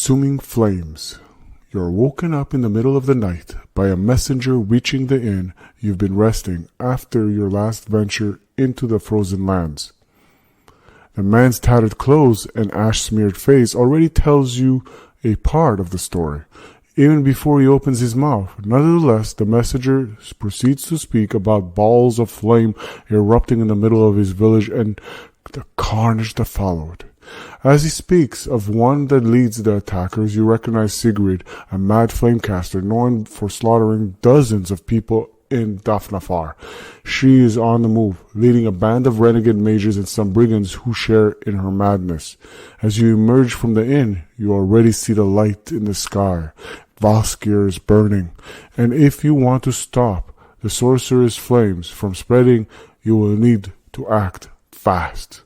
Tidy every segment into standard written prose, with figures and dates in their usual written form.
Consuming flames. You're woken up in the middle of the night by a messenger reaching the inn you've been resting after your last venture into the frozen lands. The man's tattered clothes and ash-smeared face already tells you a part of the story, even before he opens his mouth. Nonetheless, the messenger proceeds to speak about balls of flame erupting in the middle of his village and the carnage that followed. As he speaks of one that leads the attackers, you recognize Sigrid, a mad flamecaster known for slaughtering dozens of people in Dafnafar. She is on the move, leading a band of renegade mages and some brigands who share in her madness. As you emerge from the inn, you already see the light in the sky. Valskir is burning, and if you want to stop the sorcerer's flames from spreading, you will need to act fast.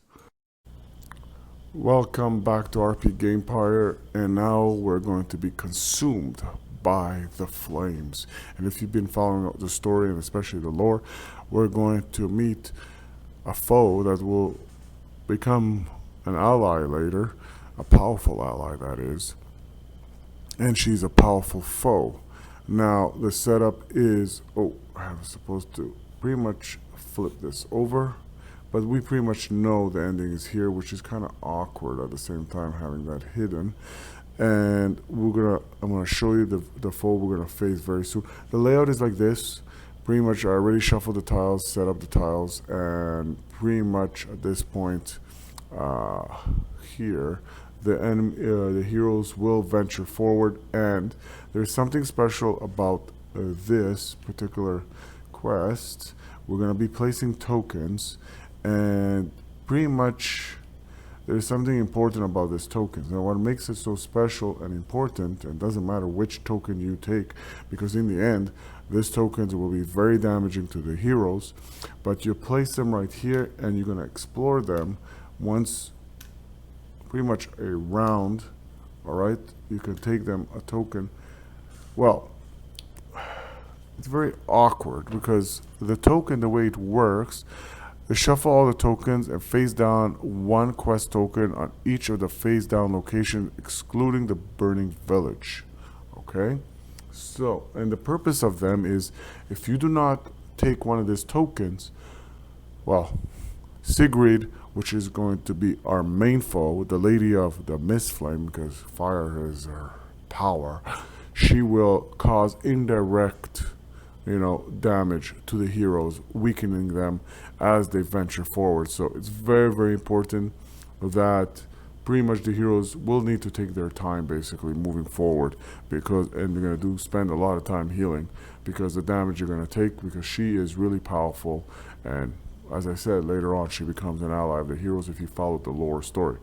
Welcome back to RP Gamepire, and now we're going to be consumed by the flames. And if you've been following the story, and especially the lore, we're going to meet a foe that will become an ally later, a powerful ally that is, and she's a powerful foe. Now the setup is, I was supposed to pretty much flip this over, but we pretty much know the ending is here, which is kind of awkward at the same time having that hidden. And I'm gonna show you the foe we're gonna face very soon. The layout is like this. Pretty much I already shuffled the tiles, set up the tiles, and pretty much at this point here, the heroes will venture forward, and there's something special about this particular quest. We're gonna be placing tokens, and pretty much there's something important about this tokens. Now what makes it so special and important, and doesn't matter which token you take, because in the end these tokens will be very damaging to the heroes, but you place them right here and you're going to explore them once pretty much a round. All right, you can take them a token. Well, it's very awkward because the token, the way it works, they shuffle all the tokens and face down one quest token on each of the face down locations, excluding the burning village. Okay, so, and the purpose of them is, if you do not take one of these tokens, well, Sigrid, which is going to be our main foe, the lady of the Mistfall, because fire is her power, she will cause indirect damage to the heroes, weakening them as they venture forward. So it's very, very important that pretty much the heroes will need to take their time basically moving forward, and they're going to spend a lot of time healing because the damage you're going to take, because she is really powerful, and as I said, later on she becomes an ally of the heroes if you follow the lore story.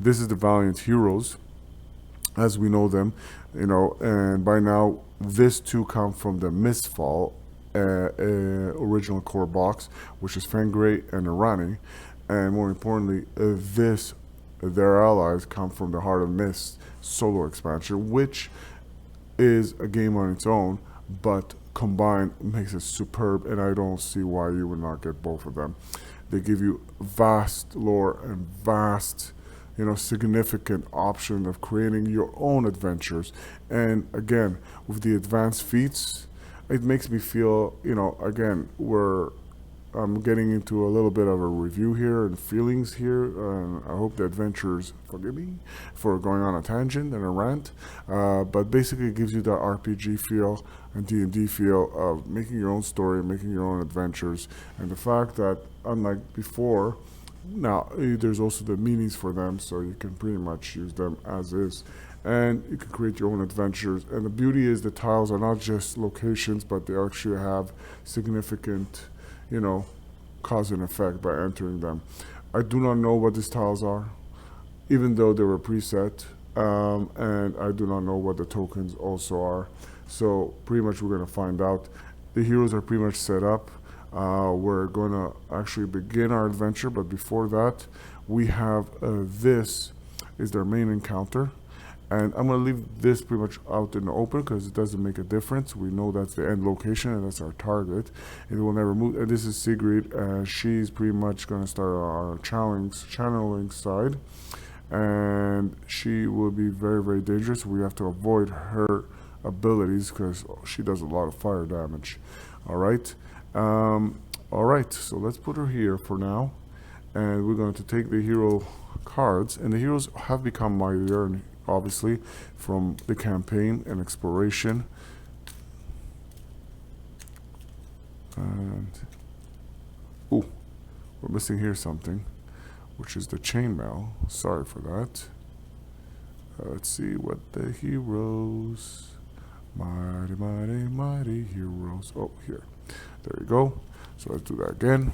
This is the Valiant Heroes as we know them, and by now this two come from the Mistfall original core box, which is Fangray and Arani, and more importantly, their allies come from the Heart of Mist solo expansion, which is a game on its own, but combined makes it superb, and I don't see why you would not get both of them. They give you vast lore and vast significant option of creating your own adventures. And again, with the advanced feats, it makes me feel, again, I'm getting into a little bit of a review here and feelings here, and I hope the adventurers forgive me for going on a tangent and a rant, but basically it gives you the RPG feel and D&D feel of making your own story, making your own adventures, and the fact that unlike before, now there's also the minis for them, so you can pretty much use them as is, and you can create your own adventures. And the beauty is the tiles are not just locations, but they actually have significant cause and effect by entering them. I do not know what these tiles are, even though they were preset, and I do not know what the tokens also are, so pretty much we're going to find out. The heroes are pretty much set up. We're going to actually begin our adventure, but before that we have this is their main encounter, and I'm going to leave this pretty much out in the open because it doesn't make a difference. We know that's the end location and that's our target. It will never move. And this is Sigrid, and she's pretty much going to start our channeling side, and she will be very, very dangerous. We have to avoid her abilities because she does a lot of fire damage. All right. All right, so let's put her here for now, and we're going to take the hero cards, and the heroes have become mightier, obviously, from the campaign and exploration. And ooh, we're missing here something, which is the chainmail. Sorry for that. Let's see what the heroes, mighty, mighty, mighty heroes. Oh, here. There you go. So let's do that again.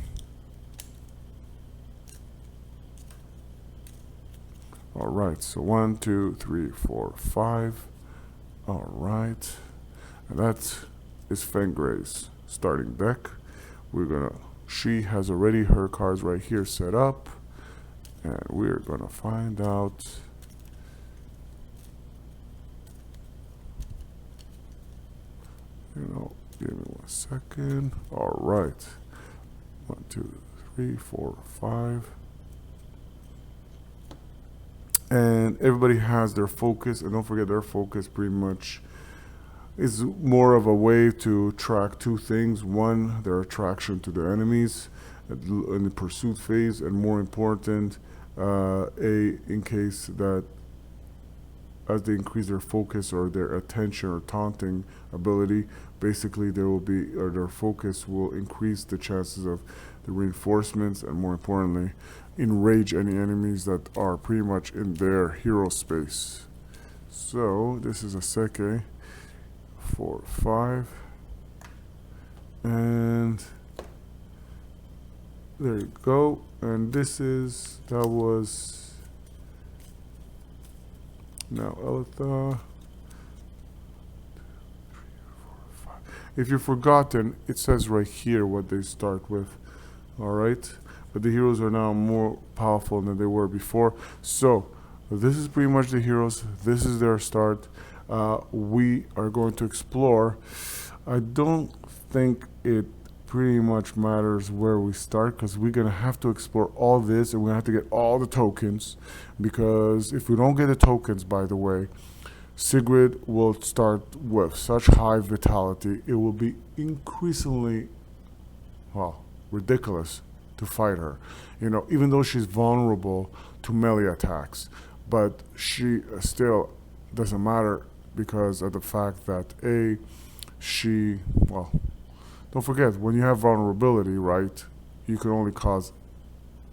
All right, so 1, 2, 3, 4, 5. All right, and that is Fengray's starting deck. She has already her cards right here set up, and we're gonna find out. Give me 1 second. All right, 1, 2, 3, 4, 5. And everybody has their focus, and don't forget their focus pretty much is more of a way to track two things. One, their attraction to the enemies in the pursuit phase, and more important, in case that as they increase their focus or their attention or taunting ability, basically their focus will increase the chances of the reinforcements, and more importantly, enrage any enemies that are pretty much in their hero space. So this is a Seke 4, 5, and there you go. And that was now Elitha. If you've forgotten, it says right here what they start with. All right, but the heroes are now more powerful than they were before. So this is pretty much the heroes. This is their start. We are going to explore. I don't think it pretty much matters where we start, because we're going to have to explore all this, and we're going to have to get all the tokens, because if we don't get the tokens, by the way, Sigrid will start with such high vitality, it will be increasingly, well, ridiculous to fight her. Even though she's vulnerable to melee attacks, but she still doesn't matter because of the fact that don't forget, when you have vulnerability, right, you can only cause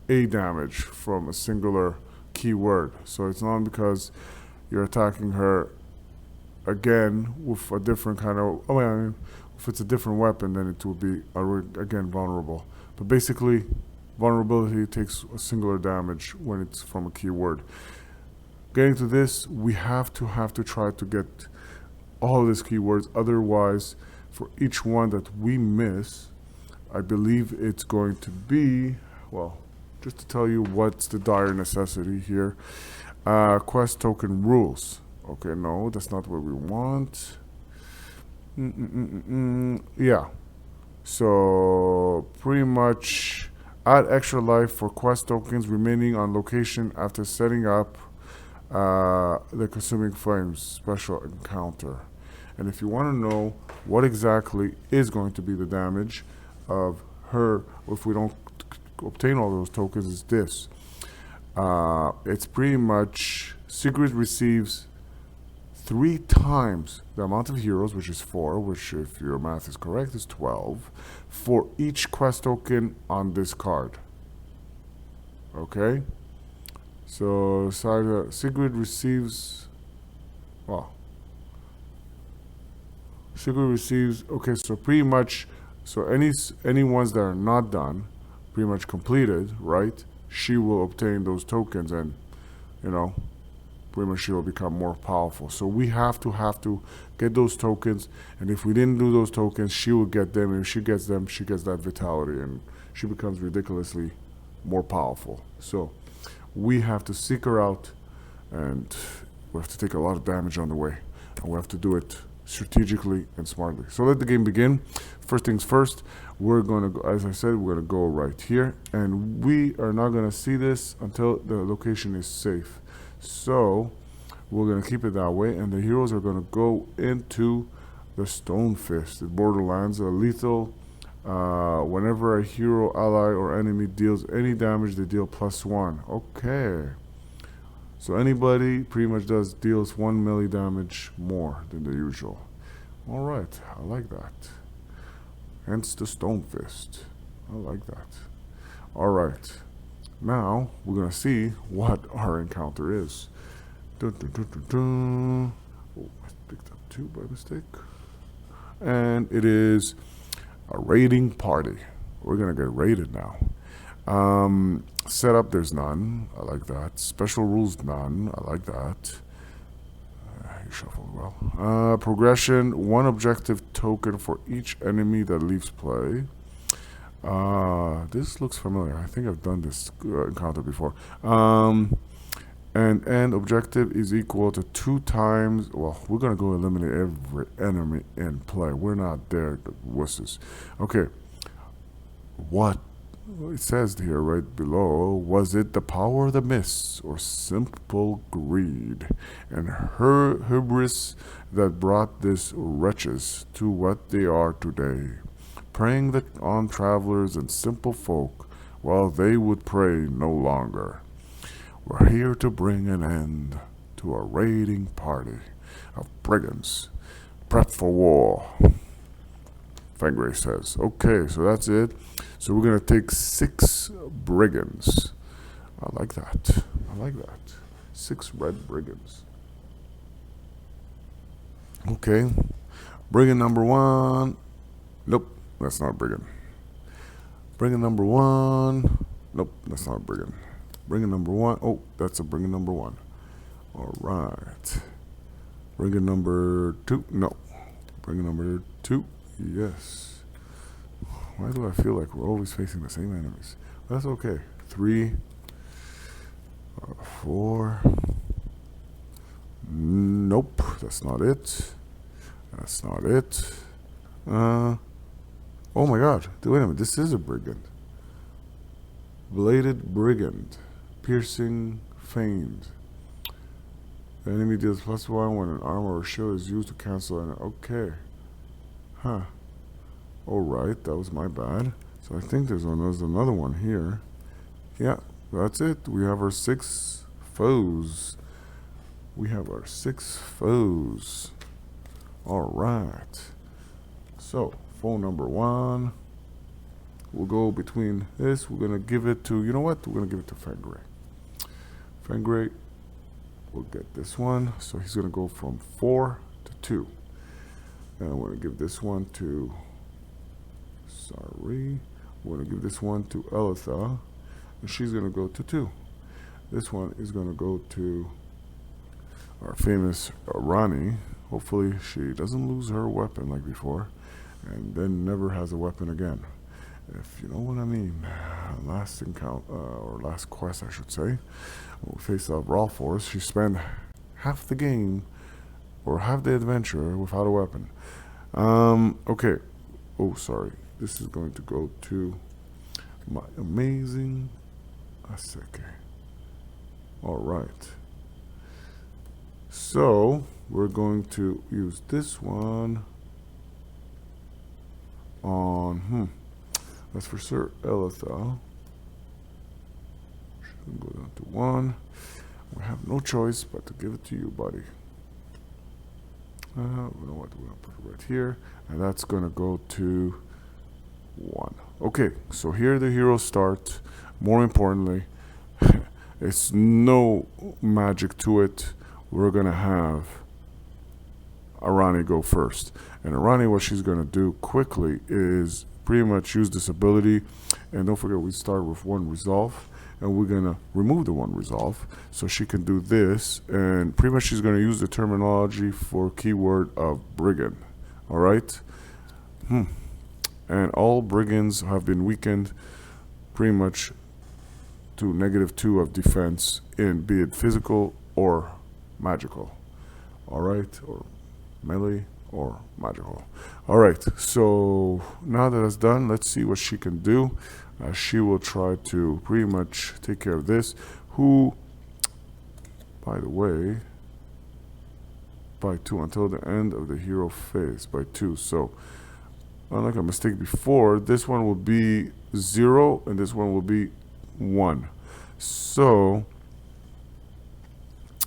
a damage from a singular keyword. So it's not because you're attacking her again with a different kind of, if it's a different weapon, then it will be again vulnerable. But basically, vulnerability takes a singular damage when it's from a keyword. Getting to this, we have to try to get all of these keywords. Otherwise, for each one that we miss, I believe it's going to be, just to tell you what's the dire necessity here. Quest token rules. Okay, no, that's not what we want. Yeah. So pretty much add extra life for quest tokens remaining on location after setting up the Consuming Flames special encounter. And if you want to know what exactly is going to be the damage of her if we don't obtain all those tokens, is this. It's pretty much Sigrid receives 3 times the amount of heroes, which is 4, which, if your math is correct, is 12, for each quest token on this card. Okay? So Sigrid receives, okay, so pretty much, so any ones that are not done, pretty much completed, right? She will obtain those tokens, and pretty much she will become more powerful. So we have to get those tokens, and if we didn't do those tokens, she will get them, and if she gets them, she gets that vitality, and she becomes ridiculously more powerful. So we have to seek her out, and we have to take a lot of damage on the way, and we have to do it strategically and smartly. So let the game begin. First things first, we're going to go, as I said, we're going to go right here, and we are not going to see this until the location is safe. So we're going to keep it that way, and the heroes are going to go into the Stone Fist. The Borderlands are lethal. Whenever a hero, ally, or enemy deals any damage, they deal +1. Okay. So anybody pretty much deals 1 melee damage more than the usual. Alright, I like that. Hence the Stone Fist. I like that. Alright. Now, we're going to see what our encounter is. Dun, dun, dun, dun, dun. Oh, I picked up 2 by mistake. And it is a raiding party. We're going to get raided now. Setup, there's none. I like that. Special rules, none. I like that. You shuffled well. Progression, 1 objective token for each enemy that leaves play. This looks familiar. I think I've done this encounter before. And end objective is equal to 2 times. Well, we're gonna go eliminate every enemy in play. We're not there, the wusses. Okay. What it says here right below, was it the power of the mists or simple greed and her hubris that brought these wretches to what they are today, preying on travelers and simple folk while they would prey no longer? We're here to bring an end to a raiding party of brigands. Prep for war, Fengray says. Okay, so that's it. So we're going to take 6 brigands. I like that. I like that. 6 red brigands. Okay. Brigand number 1. Nope, that's not a brigand. Brigand number 1. Nope, that's not a brigand. Brigand number 1. Oh, that's a brigand number 1. All right. Brigand number 2. No. Brigand number 2. Yes. Why do I feel like we're always facing the same enemies? That's okay. 3, 4. Nope, that's not it. That's not it. Oh my god. Wait a minute. This is a brigand. Bladed brigand. Piercing fiend. The enemy deals +1 when an armor or shield is used to cancel an. Okay. Huh. Alright, that was my bad. So I think there's another one here. Yeah, that's it. We have our 6 foes. We have our 6 foes. Alright. So, foe number 1. We'll go between this. We're going to give it to, you know what? We're going to give it to Fengray. Fengray will get this one. So he's going to go from 4 to 2. And we're going to give this one to... Sorry. We're going to give this one to Elitha. And she's going to go to 2. This one is going to go to our famous Rani. Hopefully she doesn't lose her weapon like before. And then never has a weapon again. If you know what I mean. Last encounter, or last quest I should say. We faced off Raw Force. She spent half the game, or half the adventure, without a weapon. Okay. Oh, sorry. This is going to go to my amazing Aseke. Alright. So, we're going to use this one on, that's for Sir Elitha. Should go down to 1. We have no choice but to give it to you, buddy. You know what, we're going to put it right here. And that's going to go to 1. Okay, so here the heroes start. More importantly, it's no magic to it. We're going to have Arani go first. And Arani, what she's going to do quickly is pretty much use this ability. And don't forget, we start with 1 resolve. And we're going to remove the 1 resolve. So she can do this. And pretty much she's going to use the terminology for keyword of brigand. Alright? And all brigands have been weakened pretty much to -2 of defense in be it physical or magical. Alright? Or melee or magical. Alright, so now that that's done, let's see what she can do. She will try to pretty much take care of this. Who, by the way, by 2 until the end of the hero phase, by 2. So, unlike a mistake before, this one will be 0 and this one will be 1. So,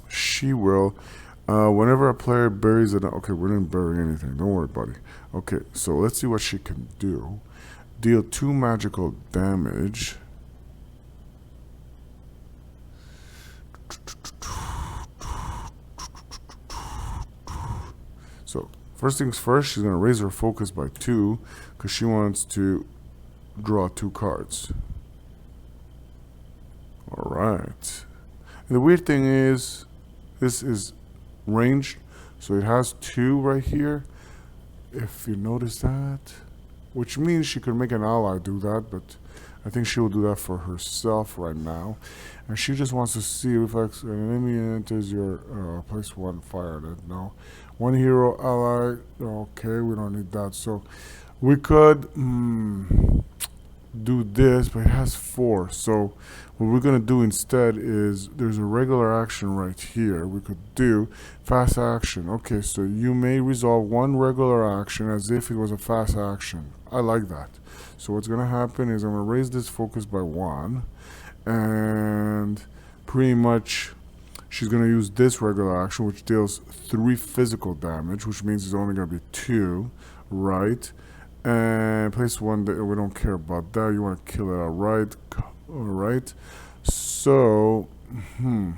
she will, whenever a player buries it, okay, we didn't bury anything, don't worry, buddy. Okay, so let's see what she can do. Deal 2 magical damage. So, first things first, she's going to raise her focus by 2 because she wants to draw 2 cards. Alright. And the weird thing is, this is ranged, so it has 2 right here. If you notice that, which means she could make an ally do that, but I think she will do that for herself right now. And she just wants to see if an enemy enters your place 1 fire. No. 1 hero ally. Okay, we don't need that. So we could do this, but it has 4. So what we're going to do instead is there's a regular action right here. We could do fast action. Okay, so you may resolve 1 regular action as if it was a fast action. I like that. So what's going to happen is I'm going to raise this focus by 1, and pretty much she's going to use this regular action, which deals 3 physical damage, which means it's only going to be 2, right? And place 1 that we don't care about that. You want to kill it outright. Alright. So, and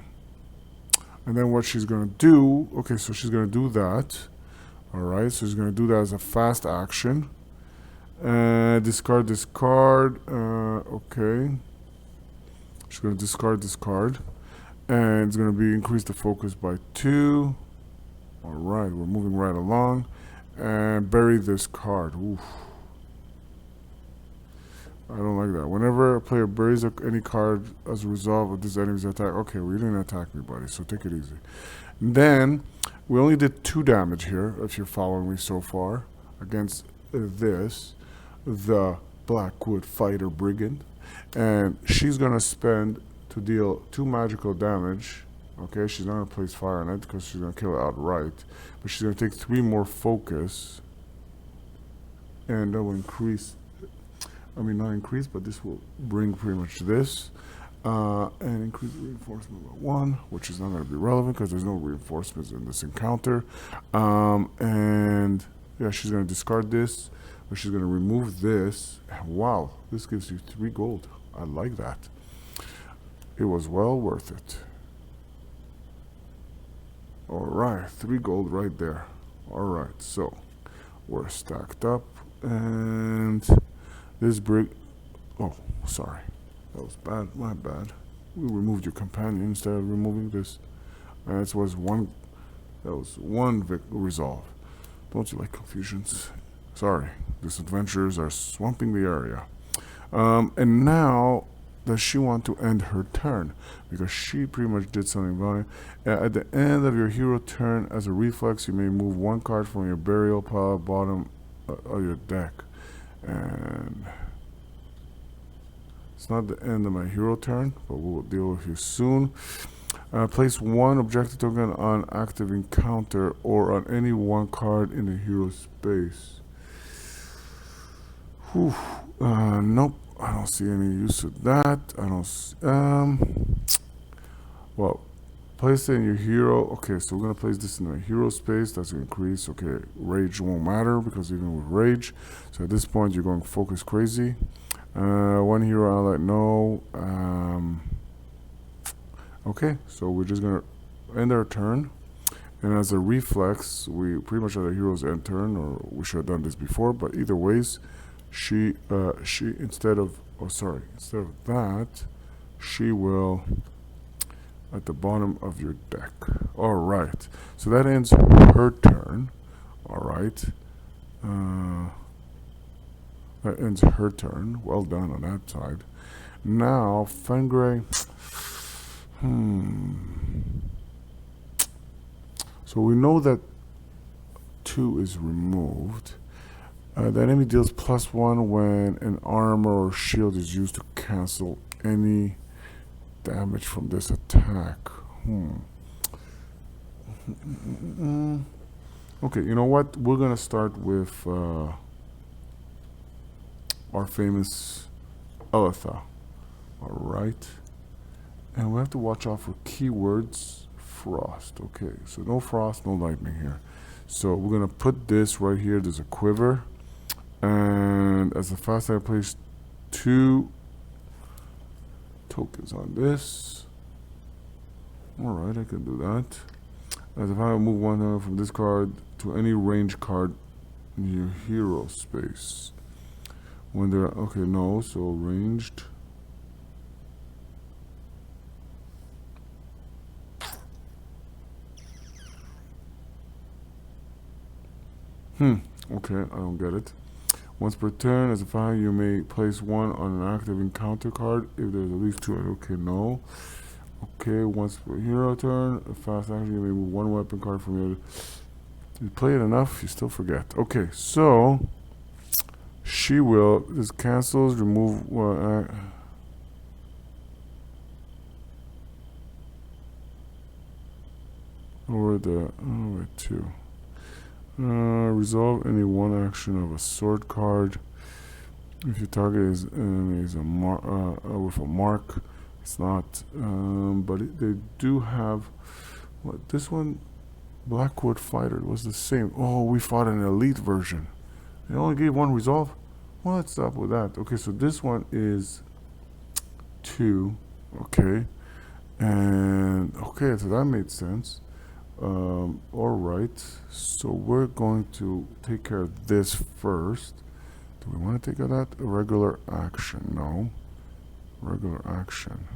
then what she's going to do, okay, so she's going to do that. Alright, so she's going to do that as a fast action. Discard this card. Okay. She's going to discard this card. And it's going to be increase the focus by 2. Alright, we're moving right along. And bury this card. Oof. I don't like that. Whenever a player buries any card as a result of this enemy's attack. Okay, we didn't attack me, buddy, so take it easy. And then, we only did 2 damage here, if you're following me so far, against this, the Blackwood Fighter Brigand. And she's going to spend to deal 2 magical damage. Okay, she's not going to place fire on it because she's going to kill it outright. But she's going to take 3 more focus. And that will increase, I mean not increase, but this will bring pretty much this. And increase the reinforcement by 1, which is not going to be relevant because there's no reinforcements in this encounter. And yeah, she's going to discard this, but she's going to remove this. Wow, this gives you 3 gold. I like that. It was well worth it. Alright, 3 gold right there. Alright, so we're stacked up, and this brig, oh, sorry, that was bad, my bad. We removed your companion instead of removing this. That was one resolve. Don't you like confusions? Sorry, these adventurers are swamping the area. And now, does she want to end her turn? Because she pretty much did something about it. At the end of your hero turn, as a reflex, you may move 1 card from your burial pile bottom of your deck. And it's not the end of my hero turn, but we'll deal with you soon. Place 1 objective token on active encounter or on any 1 card in the hero space. Whew. Nope. I don't see any use of that. I don't. Well, place it in your hero. Okay, so we're gonna place this in my hero space. That's gonna increase. Okay, rage won't matter because even with rage, so at this point you're going focus crazy. 1 hero ally, no. Okay, so we're just gonna end our turn, and as a reflex, we pretty much at a hero's end turn, or we should have done this before. But either ways. She instead of that, she will at the bottom of your deck. All right, so that ends her turn. All right, that ends her turn. Well done on that side. Now Fengray. So we know that 2 is removed. The enemy deals +1 when an armor or shield is used to cancel any damage from this attack. Okay, you know what? We're gonna start with our famous Eletha. All right, and we have to watch out for keywords. Frost. Okay, so no frost, no lightning here. So we're gonna put this right here. There's a quiver, and as a fast I place 2 tokens on this. All right, I can do that. As if I move one from this card to any range card in your hero space. When they're okay, no, so ranged. Okay, I don't get it. Once per turn, as a fire, you may place 1 on an active encounter card if there's at least 2. Okay, no. Okay, once per hero turn, a fast action, you may move 1 weapon card from your. You play it enough, you still forget. Okay, so she will. This cancels, remove. Or the. Oh, wait, 2. Resolve any one action of a sword card. If your target is enemy is with a mark, it's not. But they do have. What this one? Blackwood Fighter was the same. Oh, we fought an elite version. They only gave 1 resolve. Well, let's stop with that. Okay, so this one is 2. Okay, and okay, so that made sense. All right, so we're going to take care of this first. Do we want to take care of that? A regular action? No. Regular action.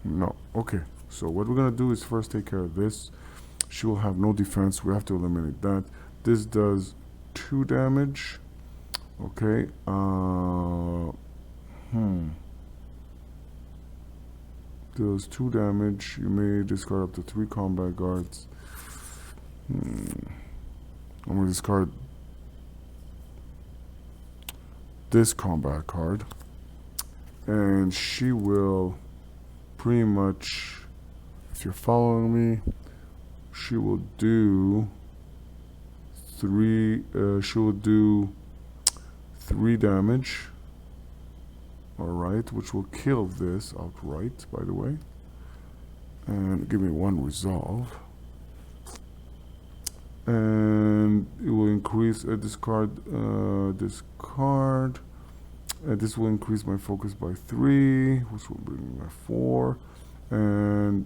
No. Okay, so what we're going to do is first take care of this. She will have no defense. We have to eliminate that. This does 2 damage. Okay. Deals 2 damage. You may discard up to 3 combat guards. I'm going to discard this combat card. And she will pretty much, if you're following me, she will do 3 damage. Alright, which will kill this outright, by the way. And give me 1 resolve. And it will increase discard. And this will increase my focus by 3, which will bring me by 4. And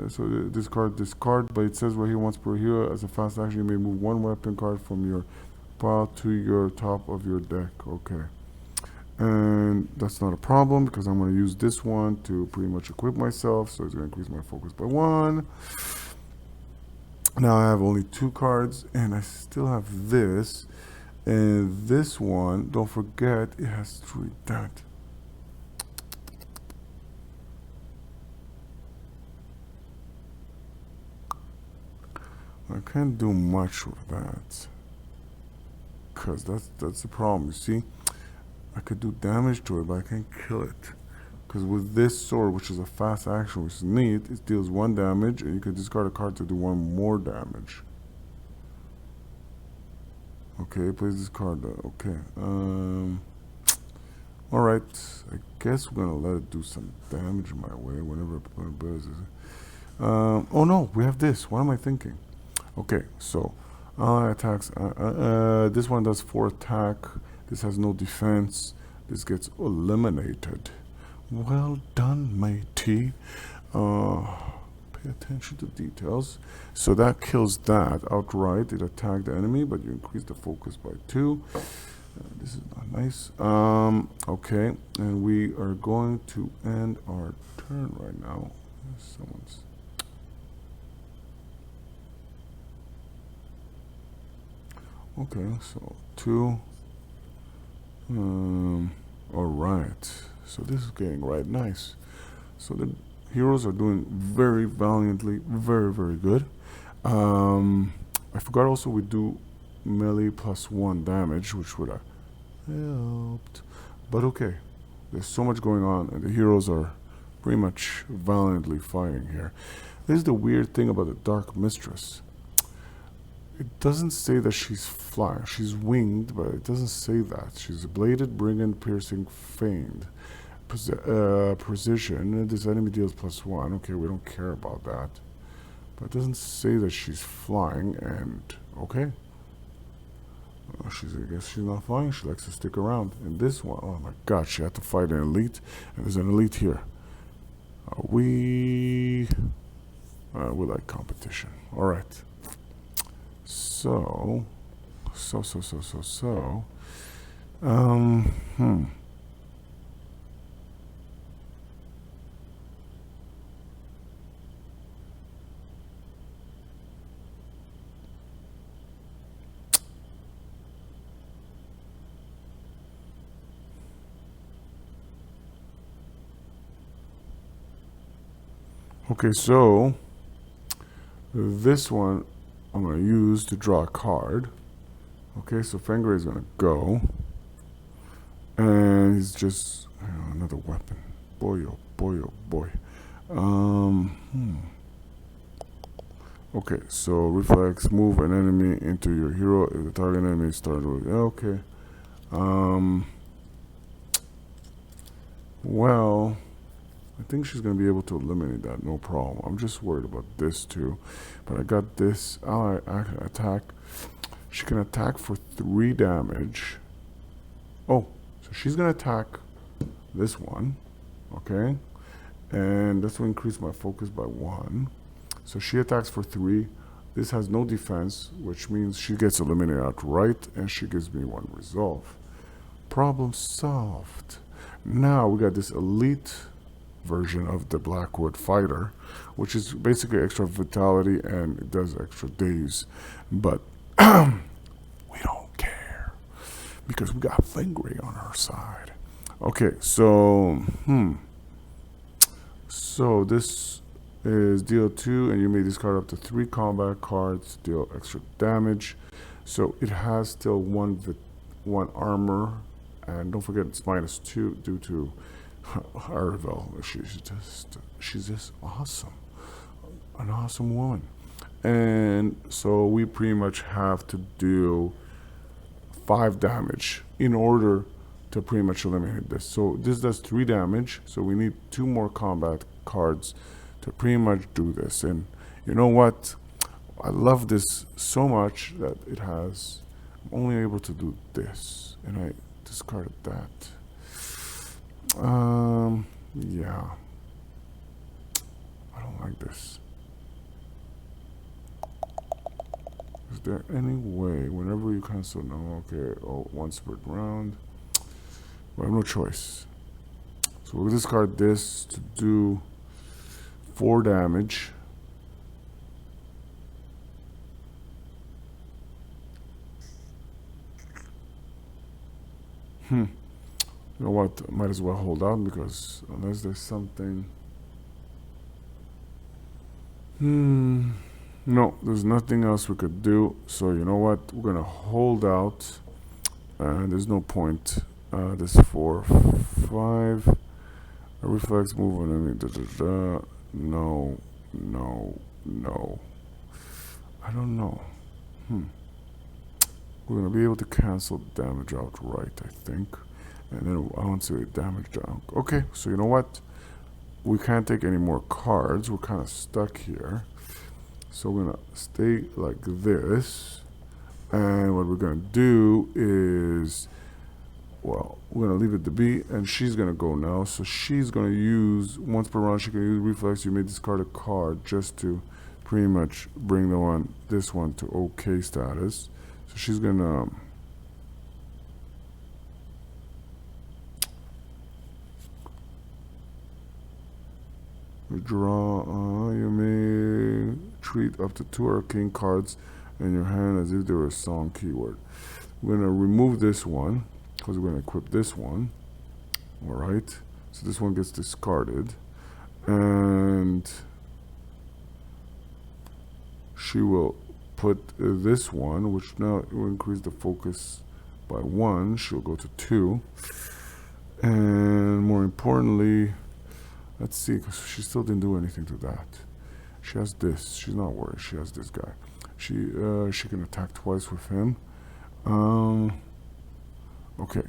so discard, but it says right here once per hero, as a fast action, you may move 1 weapon card from your pile to your top of your deck. Okay. And that's not a problem because I'm going to use this one to pretty much equip myself, so it's going to increase my focus by 1. Now I have only 2 cards, and I still have this. And this one, don't forget, it has 3 that. I can't do much with that, because that's the problem, you see. I could do damage to it, but I can't kill it. Because with this sword, which is a fast action, which is neat, it deals 1 damage, and you can discard a card to do 1 more damage. Okay, plays this card. Okay. Alright, I guess we're gonna let it do some damage my way whenever it does. Oh no, we have this. What am I thinking? Okay, so attacks. This one does 4 attack. This has no defense. This gets eliminated. Well done, matey. Pay attention to details. So that kills that outright. It attacked the enemy, but you increase the focus by 2. This is not nice. Okay, and we are going to end our turn right now. Someone's. Okay, so 2. Alright, so this is getting right nice. So the heroes are doing very valiantly, very, very good. I forgot also we do melee plus 1 damage, which would have helped. But okay, there's so much going on, and the heroes are pretty much violently fighting here. This is the weird thing about the Dark Mistress. It doesn't say that she's flying. She's winged, but it doesn't say that. She's a bladed, brigand, piercing, feigned. Precision. This enemy deals +1. Okay, we don't care about that. But it doesn't say that she's flying, and okay. I guess she's not flying. She likes to stick around. And this one, oh my god, she had to fight an elite, and there's an elite here. We like competition. All right. So. Okay, so this one I'm going to use to draw a card. Okay, so Fenrir is going to go. And he's just another weapon. Boy, oh boy, oh boy. Okay, so reflex, move an enemy into your hero if the target enemy started with. Okay. Well, I think she's going to be able to eliminate that, no problem. I'm just worried about this too. But I got this. I can attack. She can attack for 3 damage. Oh, so she's going to attack this one. Okay. And this will increase my focus by 1. So she attacks for 3. This has no defense, which means she gets eliminated outright, and she gives me 1 resolve. Problem solved. Now we got this elite version of the Blackwood Fighter, which is basically extra vitality and it does extra days, but we don't care because we got Fenrir on our side. Okay, so so this is deal 2, and you may discard up to 3 combat cards, deal extra damage. So it has still one armor, and don't forget it's -2 due to Arvel. She's just awesome, an awesome woman. And so we pretty much have to do 5 damage in order to pretty much eliminate this. So this does 3 damage, so we need 2 more combat cards to pretty much do this. And you know what, I love this so much that it has, I'm only able to do this, and I discarded that. Yeah, I don't like this. Is there any way, whenever you cancel, no, okay, oh, 1 per round, we have no choice. So we'll discard this to do 4 damage. You know what, might as well hold out, because unless there's something... No, there's nothing else we could do. So you know what, we're gonna hold out, and there's no point. This 4, 5, a reflex move on enemy, no, I don't know. We're gonna be able to cancel damage outright, I think. And then I want to say damage down. Okay, so you know what? We can't take any more cards. We're kind of stuck here. So we're gonna stay like this. And what we're gonna do is, well, we're gonna leave it to be, and she's gonna go now. So she's gonna use, once per round, she can use reflex. You may discard a card just to pretty much bring this one to okay status. So she's gonna draw. You may treat up to 2 arcane cards in your hand as if they were a song keyword. We're gonna remove this one because we're gonna equip this one. All right, so this one gets discarded, and she will put this one, which now will increase the focus by 1. She'll go to 2, and more importantly, Let's see, because she still didn't do anything to that. She has this. She's not worried. She has this guy. She can attack twice with him. Okay.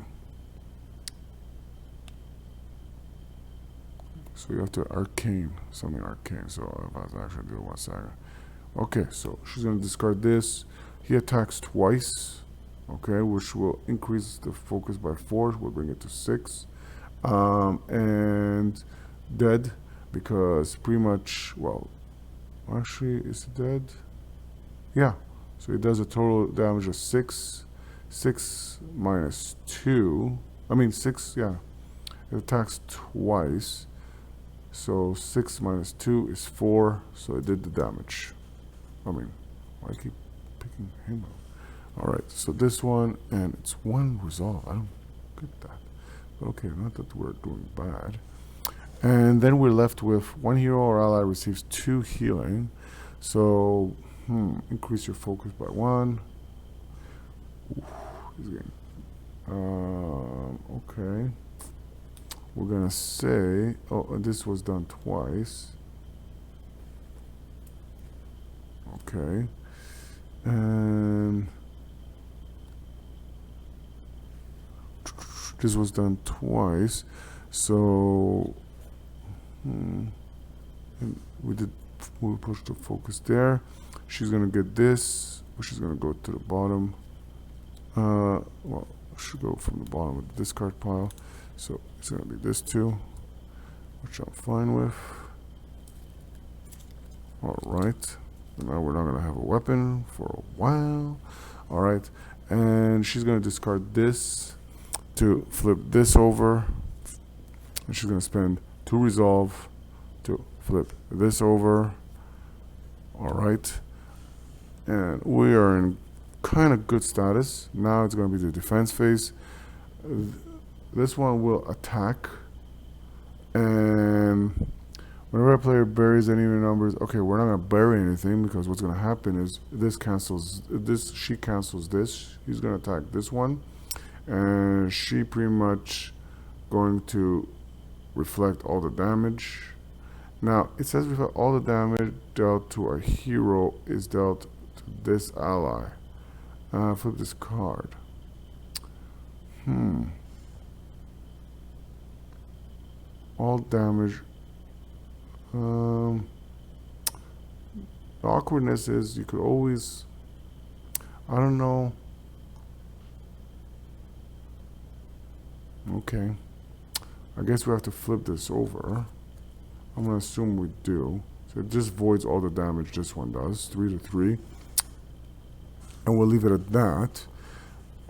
So you have to arcane, something arcane. So if I was actually doing 1 second. Okay, so she's gonna discard this. He attacks twice. Okay, which will increase the focus by 4. We'll bring it to 6. And dead, because pretty much, well, actually, is it dead? Yeah. So it does a total damage of 6. 6 minus 2. I mean 6. Yeah. It attacks twice. So 6 minus 2 is 4. So it did the damage. I mean, why I keep picking him up? All right. So this one, and it's 1 resolve. I don't get that. But okay, not that we're doing bad. And then we're left with 1 hero or ally receives 2 healing. So, increase your focus by 1. Okay. We're gonna say, this was done twice. Okay. And this was done twice. So, we'll push the focus there. She's gonna get this, or she's gonna go to the bottom. Well, should go from the bottom of the discard pile. So it's gonna be this too, which I'm fine with. All right. Now we're not gonna have a weapon for a while. All right, and she's gonna discard this to flip this over, and she's gonna spend 2 resolve to flip this over. All right, and we are in kind of good status. Now it's going to be the defense phase. This one will attack, and whenever a player buries any numbers, okay, we're not going to bury anything, because what's going to happen is this cancels this. She cancels this. He's going to attack this one, and she pretty much going to reflect all the damage. Now it says reflect all the damage dealt to our hero is dealt to this ally. Flip this card. All damage. The awkwardness is you could always, I don't know. Okay. I guess we have to flip this over. I'm going to assume we do. So it just voids all the damage this one does. 3 to 3. And we'll leave it at that.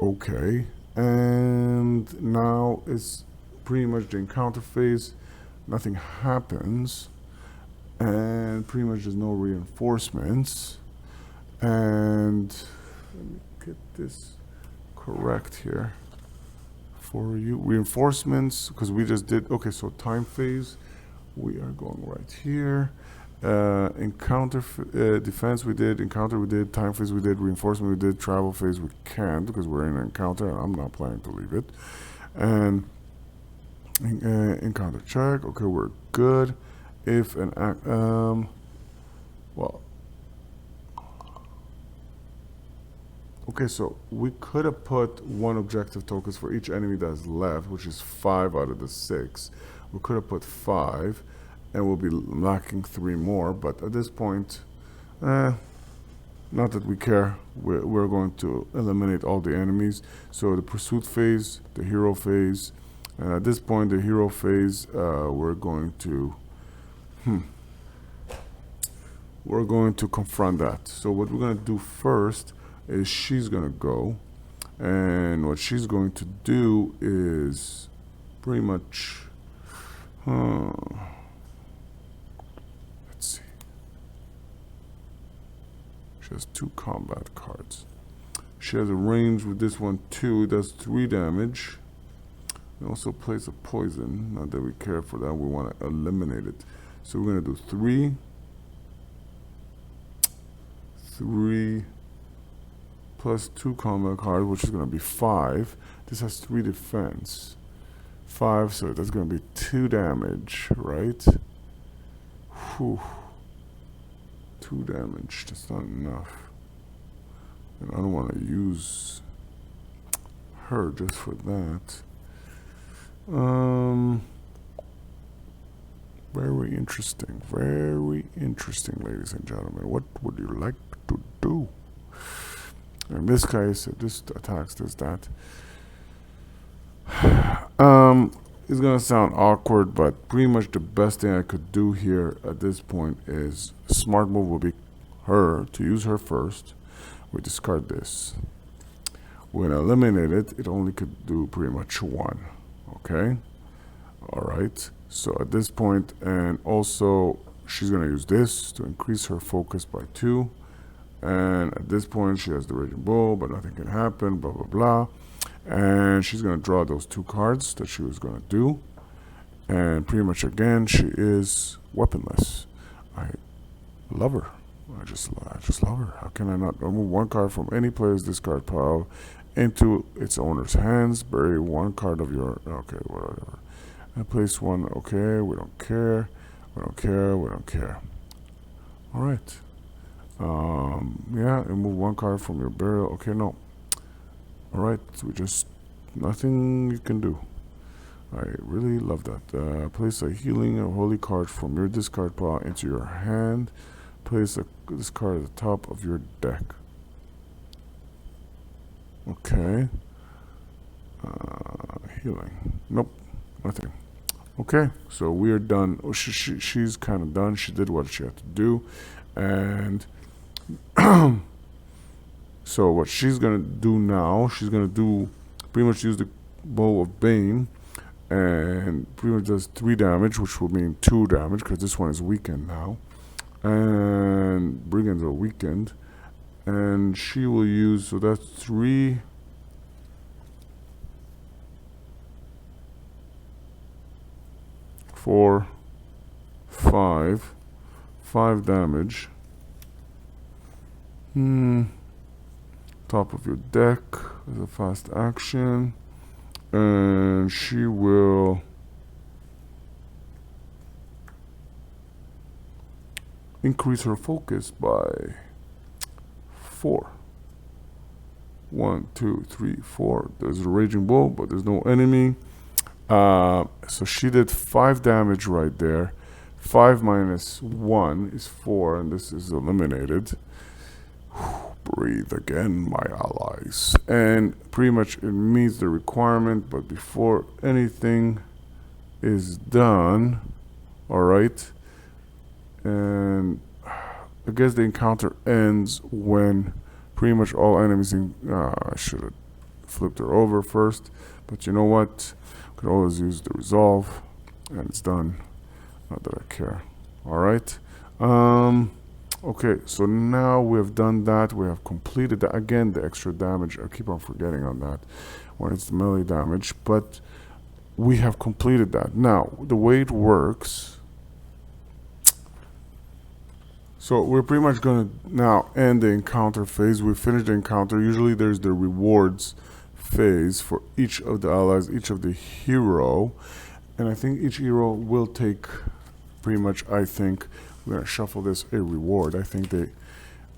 Okay. And now it's pretty much the encounter phase. Nothing happens. And pretty much there's no reinforcements. And let me get this correct here for you. Reinforcements, because we just did, okay, so time phase. We are going right here. Encounter defense we did, encounter we did, time phase we did, reinforcement we did, travel phase we can't because we're in an encounter and I'm not planning to leave it. And encounter check, okay, we're good. If an act, well, okay, so we could have put 1 objective tokens for each enemy that's left, which is 5 out of the 6. We could have put 5, and we'll be lacking 3 more, but at this point, not that we care. We're going to eliminate all the enemies. So the pursuit phase, the hero phase, and at this point, the hero phase, we're going to confront that. So what we're going to do first is she's going to go, and what she's going to do is pretty much, let's see. She has 2 combat cards. She has a range with this one too. It does 3 damage. It also plays a poison. Not that we care for that. We want to eliminate it. So we're going to do 3 plus 2 combat cards, which is going to be 5. This has 3 defense. 5, so that's going to be 2 damage, right? Whew. 2 damage, that's not enough. And I don't want to use her just for that. Very interesting, ladies and gentlemen. What would you like to do? In this case, this attacks does that. It's gonna sound awkward, but pretty much the best thing I could do here at this point is smart move will be her to use her first. We discard this. When I eliminate it, it only could do pretty much 1. Okay. All right. So at this point, and also she's gonna use this to increase her focus by 2. And at this point, she has the Raging Bull, but nothing can happen. Blah blah blah. And she's going to draw those 2 cards that she was going to do. And pretty much again, she is weaponless. I love her. I just love her. How can I not remove 1 card from any player's discard pile into its owner's hands? Bury 1 card of your... Okay, whatever. And place 1. Okay, we don't care. We don't care. We don't care. All right. Yeah, remove 1 card from your burial. Okay, no. Alright, we just... Nothing you can do. I really love that. Place a healing or holy card from your discard pile into your hand. Place this card at the top of your deck. Okay. Healing. Nope. Nothing. Okay, so we are done. Oh, she's kind of done. She did what she had to do. And... So what she's gonna do now, she's gonna do pretty much use the Bow of Bane, and pretty much does 3 damage, which will mean 2 damage because this one is weakened now, and Brigands are weakened, and she will use, so that's 3, 4, 5 damage. Top of your deck as a fast action, and she will increase her focus by 4. 1, 2, 3, 4. There's a Raging Bull, but there's no enemy. So she did 5 damage right there. 5 minus 1 is 4, and this is eliminated. Breathe again, my allies. And pretty much it meets the requirement, but before anything is done, alright, and I guess the encounter ends when pretty much all enemies I should have flipped her over first, but you know what, could always use the resolve, and it's done. Not that I care. Alright. Okay, so now we have done that. We have completed that. Again, the extra damage. I keep on forgetting on that when it's the melee damage, but we have completed that. Now, the way it works, so we're pretty much going to now end the encounter phase. We finished the encounter. Usually there's the rewards phase for each of the allies, each of the hero, and I think each hero will take pretty much, I think, we're going to shuffle this a reward. I think they...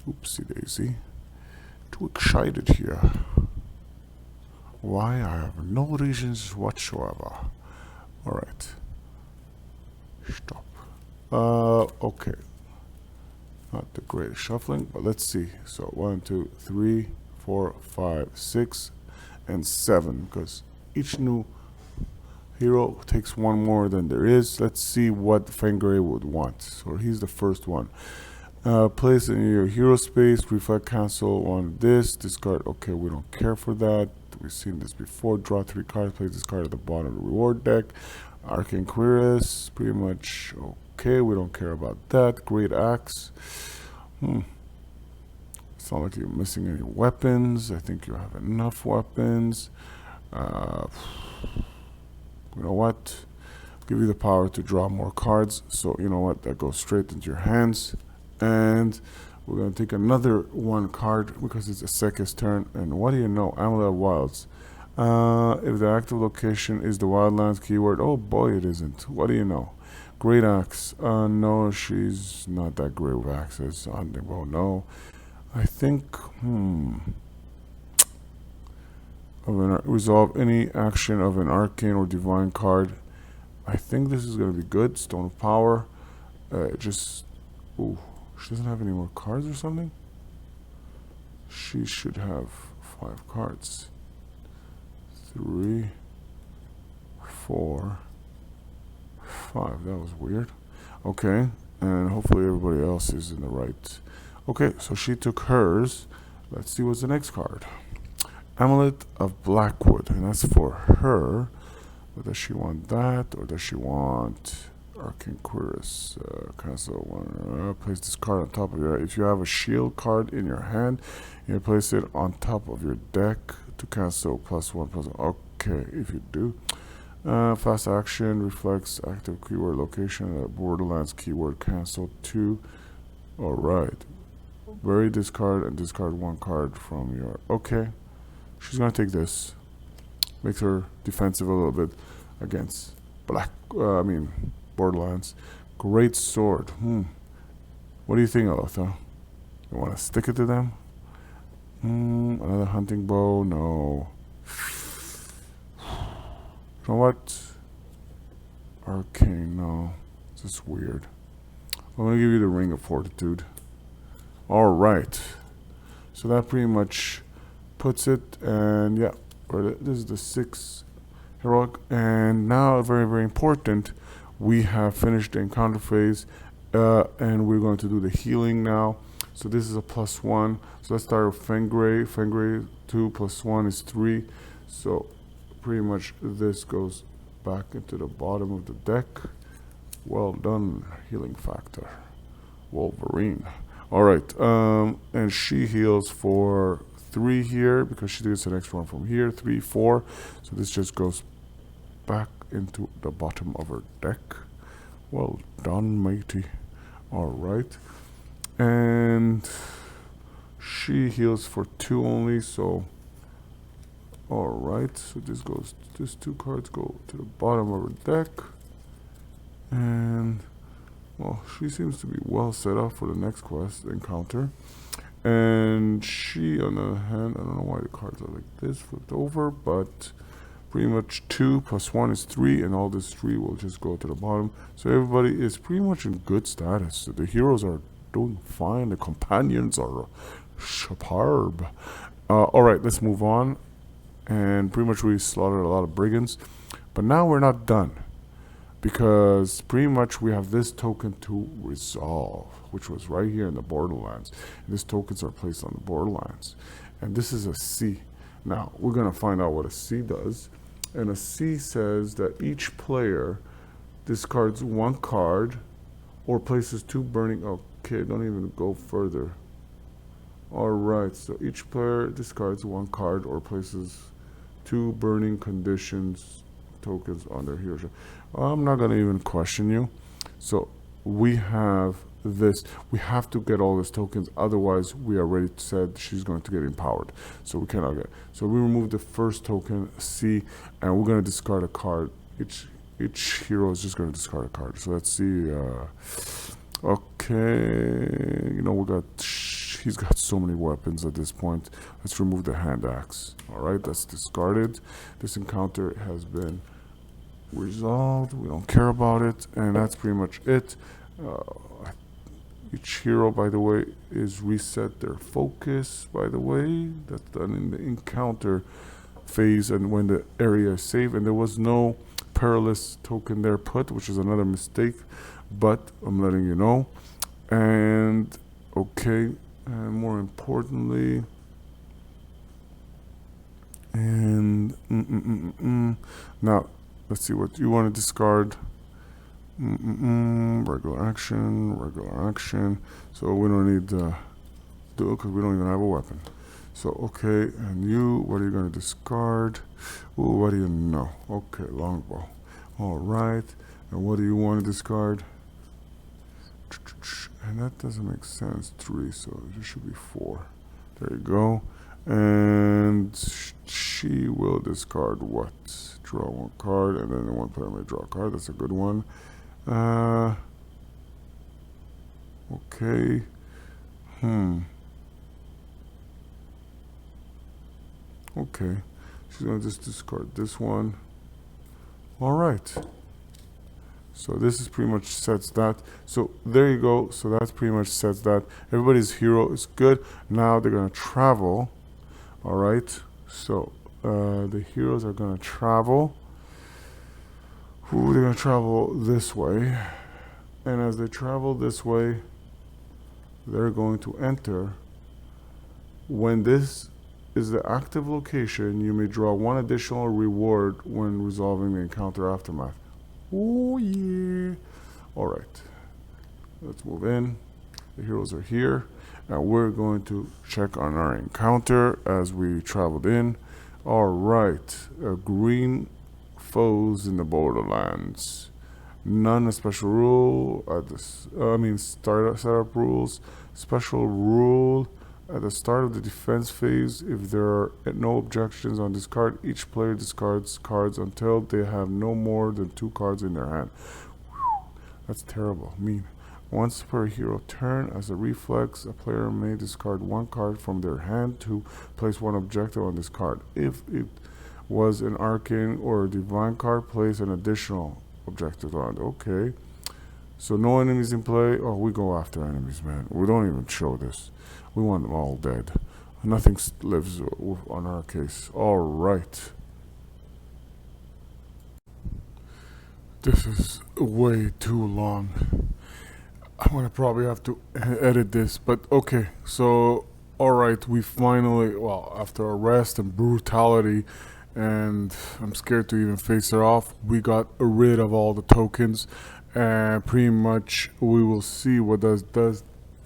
Oopsie daisy. Too excited here. Why? I have no reasons whatsoever. Alright. Stop. Okay. Not the greatest shuffling, but let's see. So 1, 2, 3, 4, 5, 6, and 7. Because each new hero takes 1 more than there is. Let's see what Fangray would want. So he's the first one. Place in your hero space, reflect, cancel on this, discard. Okay, we don't care for that. We've seen this before. Draw 3 cards, place this card at the bottom of the reward deck. Arcane Cuirass, pretty much okay. We don't care about that. Great Axe. It's not like you're missing any weapons. I think you have enough weapons. You know what? Give you the power to draw more cards. So you know what? That goes straight into your hands. And we're going to take another 1 card because it's a Sekis turn. And what do you know? Amulet of Wilds. If the active location is the wildlands keyword, oh boy, it isn't. What do you know? Great axe. No, she's not that great with axes. Hunting bow, no. I think, resolve any action of an arcane or divine card. I think this is going to be good. Stone of power. Ooh, she doesn't have any more cards or something? She should have 5 cards. 3, 4, 5. That was weird. Okay, and hopefully everybody else is in the right. Okay, so she took hers. Let's see what's the next card. Amulet of Blackwood, and that's for her. But does she want that, or does she want Arcane Quirus? Castle. Place this card on top of your. If you have a shield card in your hand, you place it on top of your deck to cancel +1/+1. Okay, if you do. Fast action reflects active keyword location. Borderlands keyword cancel 2. Alright. Bury this card and discard 1 card from your. Okay. She's gonna take this. Makes her defensive a little bit against Borderlands. Great sword. What do you think, Alotha? You wanna stick it to them? Another hunting bow? No. You know what? Arcane, no. This is weird. I'm gonna give you the Ring of Fortitude. Alright. So that pretty much puts it, and yeah, this is the 6 heroic. And now, very, very important, we have finished the encounter phase, and we're going to do the healing now. So this is a +1. So let's start with Fengray. Fengray 2 + 1 is 3. So pretty much this goes back into the bottom of the deck. Well done, healing factor. Wolverine. Alright, and she heals for 3 here because she gets an extra one from here. 3, 4. So this just goes back into the bottom of her deck. Well done, matey. Alright. And she heals for 2 only, so alright, so these 2 cards go to the bottom of her deck. And well, she seems to be well set up for the next quest encounter. And she, on the other hand, I don't know why the cards are like this, flipped over, but pretty much 2 + 1 is 3, and all this 3 will just go to the bottom. So everybody is pretty much in good status. The heroes are doing fine. The companions are superb. Alright, let's move on. And pretty much we slaughtered a lot of brigands. But now we're not done, because pretty much we have this token to resolve, which was right here in the Borderlands. And these tokens are placed on the Borderlands. And this is a C. Now, we're going to find out what a C does. And a C says that each player discards 1 card or places 2 burning. Okay, don't even go further. Alright, so each player discards 1 card or places 2 burning conditions tokens on their hero. I'm not going to even question you. So we have this. We have to get all these tokens, otherwise we already said she's going to get empowered. So we cannot get. So we remove the first token, C, and we're going to discard a card. Each hero is just going to discard a card. So let's see. Okay, he's got so many weapons at this point. Let's remove the hand axe. Alright, that's discarded. This encounter has been resolved. We don't care about it, and that's pretty much it. Each hero, by the way, is reset their focus, by the way. That's done in the encounter phase and when the area is safe. And there was no perilous token there put, which is another mistake, but I'm letting you know. And okay, and more importantly, and now let's see what you want to discard. Regular action. So we don't need to do it because we don't even have a weapon. So okay, and you, what are you going to discard? Ooh, what do you know? Okay, longbow. All right, and what do you want to discard? And that doesn't make sense. 3, so there should be 4. There you go. And she will discard what? Draw one card, and then one player may draw a card. That's a good one. Okay. Okay. She's gonna just discard this one. All right. So this is pretty much sets that. So there you go. So that's pretty much sets that. Everybody's hero is good. Now they're gonna travel. All right. So the heroes are gonna travel. Ooh, they're gonna travel this way, and as they travel this way, they're going to enter. When this is the active location, you may draw one additional reward when resolving the encounter aftermath. Oh yeah. Alright. Let's move in. The heroes are here. Now we're going to check on our encounter as we traveled in. Alright. Green foes in the borderlands. None a special rule at this start setup rules. Special rule at the start of the defense phase, if there are no objections on discard, each player discards cards until they have no more than 2 cards in their hand. Whew, that's terrible. Mean. Once per hero turn, as a reflex, a player may discard 1 card from their hand to place 1 objective on this card. If it was an arcane or a divine card, place an additional objective on it. Okay. So no enemies in play. Oh, we go after enemies, man. We don't even show this. We want them all dead. Nothing lives on our case. All right. This is way too long. I'm gonna probably have to edit this, but okay. So, all right, we finally, well, after arrest and brutality, and I'm scared to even face it off, we got rid of all the tokens, and pretty much we will see what that does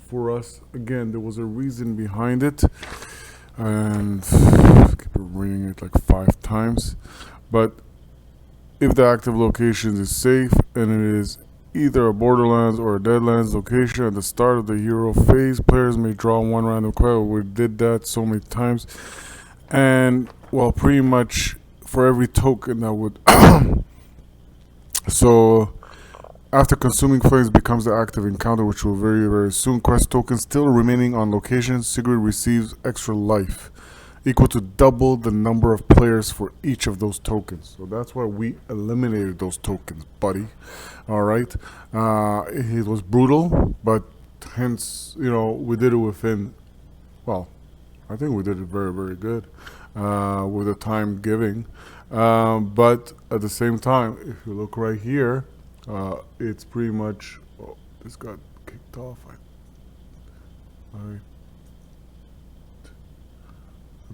for us. Again, there was a reason behind it, and I keep reading it like 5 times, but if the active location is safe and it is either a Borderlands or a Deadlands location at the start of the hero phase, players may draw 1 random card. We did that so many times, and well, pretty much for every token that would so after consuming flames becomes the active encounter, which will very soon. Quest tokens still remaining on location, Sigrid receives extra life, equal to double the number of players for each of those tokens. So that's why we eliminated those tokens, buddy. Alright. It was brutal, but hence, we did it within, well, I think we did it very good with the time giving. But at the same time, if you look right here, it's pretty much, oh, this got kicked off. I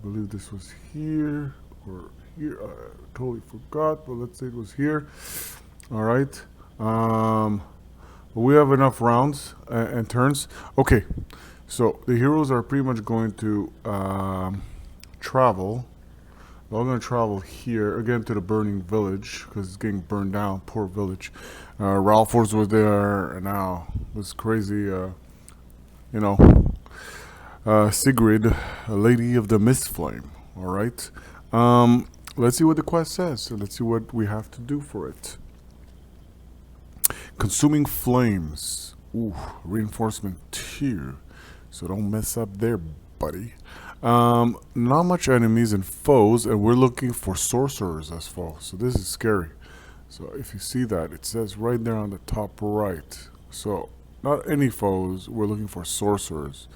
believe this was here or here. I totally forgot, but let's say it was here. All right. We have enough rounds and turns. Okay, so the heroes are pretty much going to travel. We're all going to travel here again to the burning village because it's getting burned down. Poor village. Ralphors was there, and now this crazy, Sigrid, a lady of the Mistfall. All right. Let's see what the quest says. So let's see what we have to do for it. Consuming flames. Ooh, reinforcement tier. So don't mess up there, buddy. Not much enemies and foes, and we're looking for sorcerers as foes. So this is scary. So if you see that, it says right there on the top right. So not any foes, we're looking for sorcerers.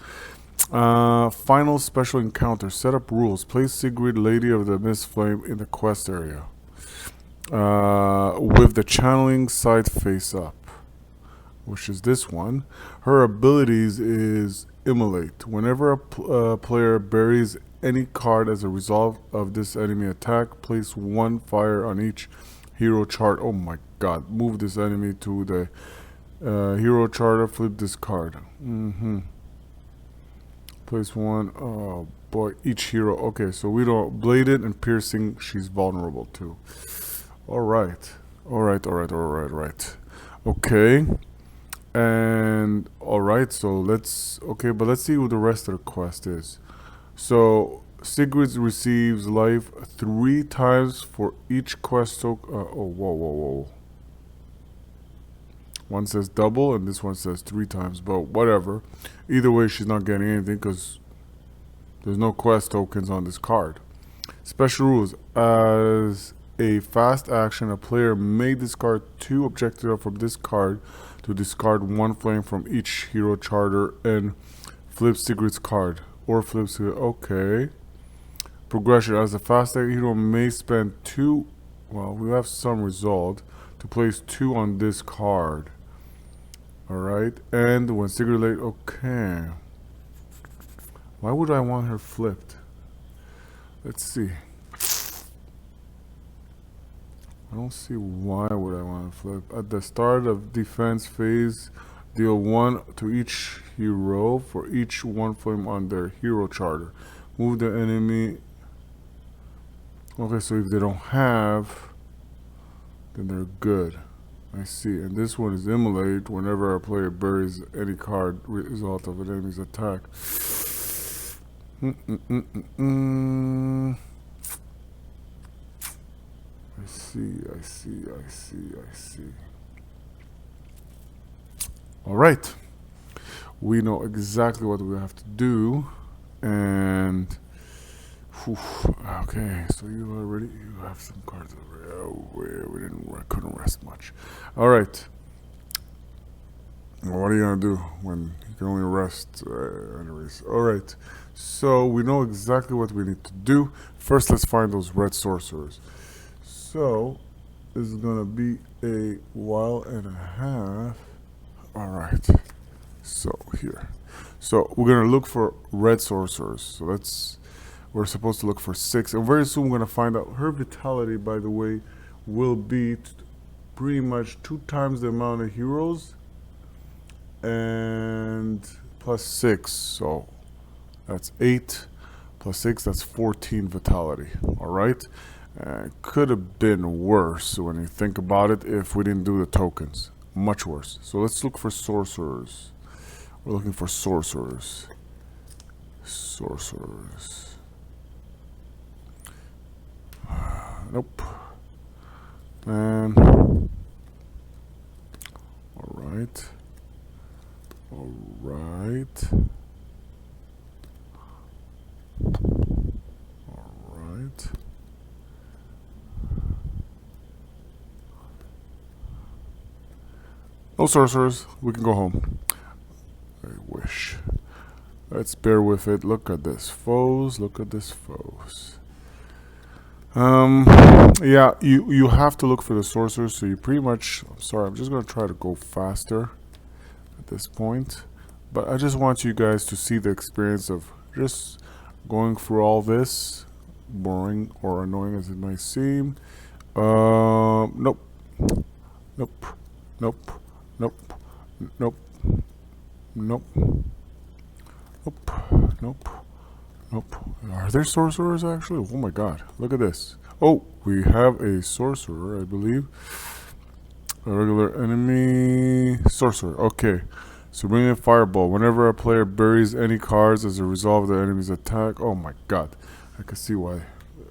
Final special encounter. Set up rules. Place Sigrid, Lady of the Mist Flame, in the quest area. With the channeling side face up, which is this one. Her abilities is Immolate. Whenever a player buries any card as a result of this enemy attack, place 1 fire on each hero chart. Oh my god. Move this enemy to the hero chart, flip this card. Place 1. Oh boy, each hero. Okay, so we don't bladed and piercing, she's vulnerable to. Alright. Okay. And alright, so let's see what the rest of the quest is. So Sigrid receives life 3 times for each quest token. Oh, whoa. One says double and this one says 3 times, but whatever. Either way, she's not getting anything because there's no quest tokens on this card. Special rules. As a fast action, a player may discard 2 objectives from this card to discard 1 flame from each hero charter and flip Sigrid's card. Or flips it. Okay. Progression. As a fast action hero may spend 2. Well, we have some result to place 2 on this card. Alright. And when Sigrid late. Okay. Why would I want her flipped? Let's see. I don't see why would I want to flip. At the start of defense phase, deal 1 to each hero for each 1 flame on their hero charter. Move the enemy. Okay, so if they don't have, then they're good. I see. And this one is immolate whenever a player buries any card result of an enemy's attack. I see. All right. We know exactly what we have to do. And okay, so you have some cards over here. Oh, I couldn't rest much. All right. What are you gonna do when you can only rest? Anyways, all right. So we know exactly what we need to do. First, let's find those red sorcerers. So this is gonna be a while and a half. All right. So here. So we're gonna look for red sorcerers. So we're supposed to look for 6, and very soon we're gonna find out her vitality. By the way, will be pretty much 2 times the amount of heroes, and plus 6. So that's 8 plus 6. That's 14 vitality. All right. Could have been worse when you think about it if we didn't do the tokens. Much worse. So let's look for sorcerers. We're looking for sorcerers. Nope. And alright. No sorcerers. We can go home. I wish. Let's bear with it. Look at this, foes. Yeah, you have to look for the sorcerers. So you pretty much. I'm sorry. I'm just gonna try to go faster at this point. But I just want you guys to see the experience of just going through all this, boring or annoying as it might seem. Nope. Are there sorcerers actually? Oh my god, look at this. Oh, we have a sorcerer, I believe. A regular enemy sorcerer. Okay. So bring in fireball. Whenever a player buries any cards as a result of the enemy's attack. Oh my god. I can see why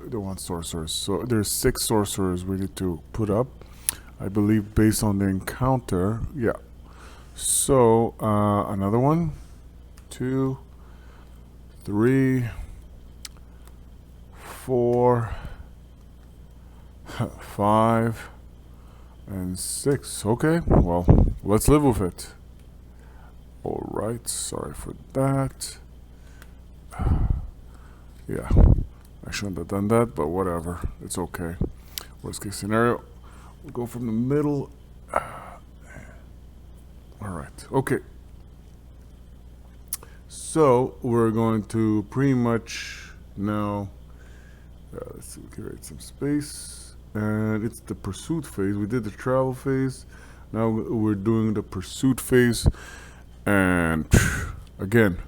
they want sorcerers. So there's 6 sorcerers we need to put up, I believe, based on the encounter. Yeah. So another 1, 2, 3, 4, 5, and 6. Okay, well, let's live with it. Alright, sorry for that. Yeah, I shouldn't have done that, but whatever, it's okay. Worst case scenario, we'll go from the middle. Alright, okay. So we're going to pretty much now, let's see, we can create some space. And it's the pursuit phase. We did the travel phase. Now we're doing the pursuit phase. And again,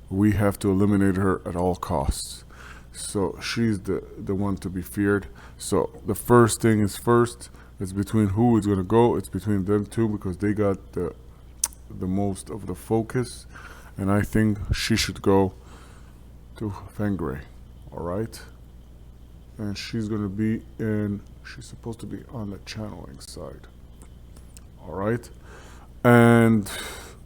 we have to eliminate her at all costs. So she's the one to be feared. So the first thing is first. It's between who is going to go. It's between them two because they got the most of the focus. And I think she should go to Fengray. All right. And she's going to be in, she's supposed to be on the channeling side. All right. And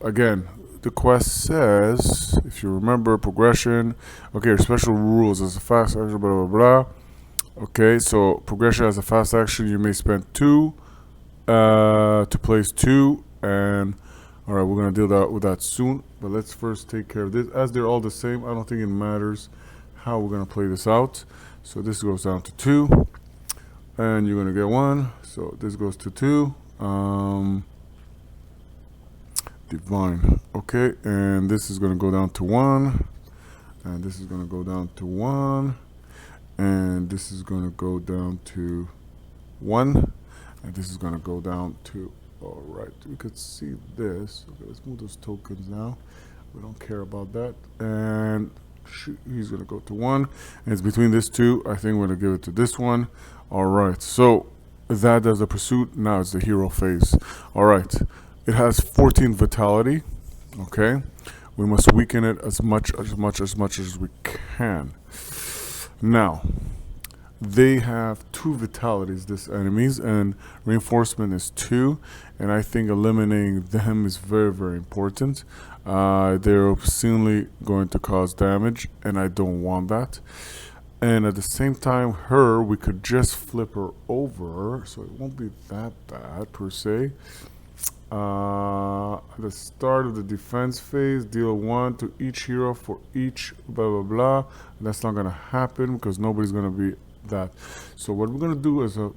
again, the quest says, if you remember, progression. Okay, special rules as a fast action, blah, blah, blah. Okay, so progression as a fast action, you may spend 2 to place 2. And all right, we're going to deal with that soon. But let's first take care of this. As they're all the same, I don't think it matters how we're going to play this out. So this goes down to 2. And you're going to get 1. So this goes to 2. Divine. Okay, and this is going to go down to 1. And this is going to go down to 1. And this is going to go down to 1. And this is going to go down to, all right, we could see this. Okay, let's move those tokens now. We don't care about that. And he's going to go to 1. And it's between these two. I think we're going to give it to this one. All right, so that does the pursuit. Now it's the hero phase. All right, it has 14 vitality. Okay, we must weaken it as much as we can. Now, they have 2 vitalities, this enemies, and reinforcement is 2, and I think eliminating them is very, very important. They're obscenely going to cause damage, and I don't want that. And at the same time, we could just flip her over, so it won't be that bad per se. At the start of the defense phase, deal 1 to each hero for each blah blah blah. That's not gonna happen because nobody's gonna be that. So what we're gonna do is we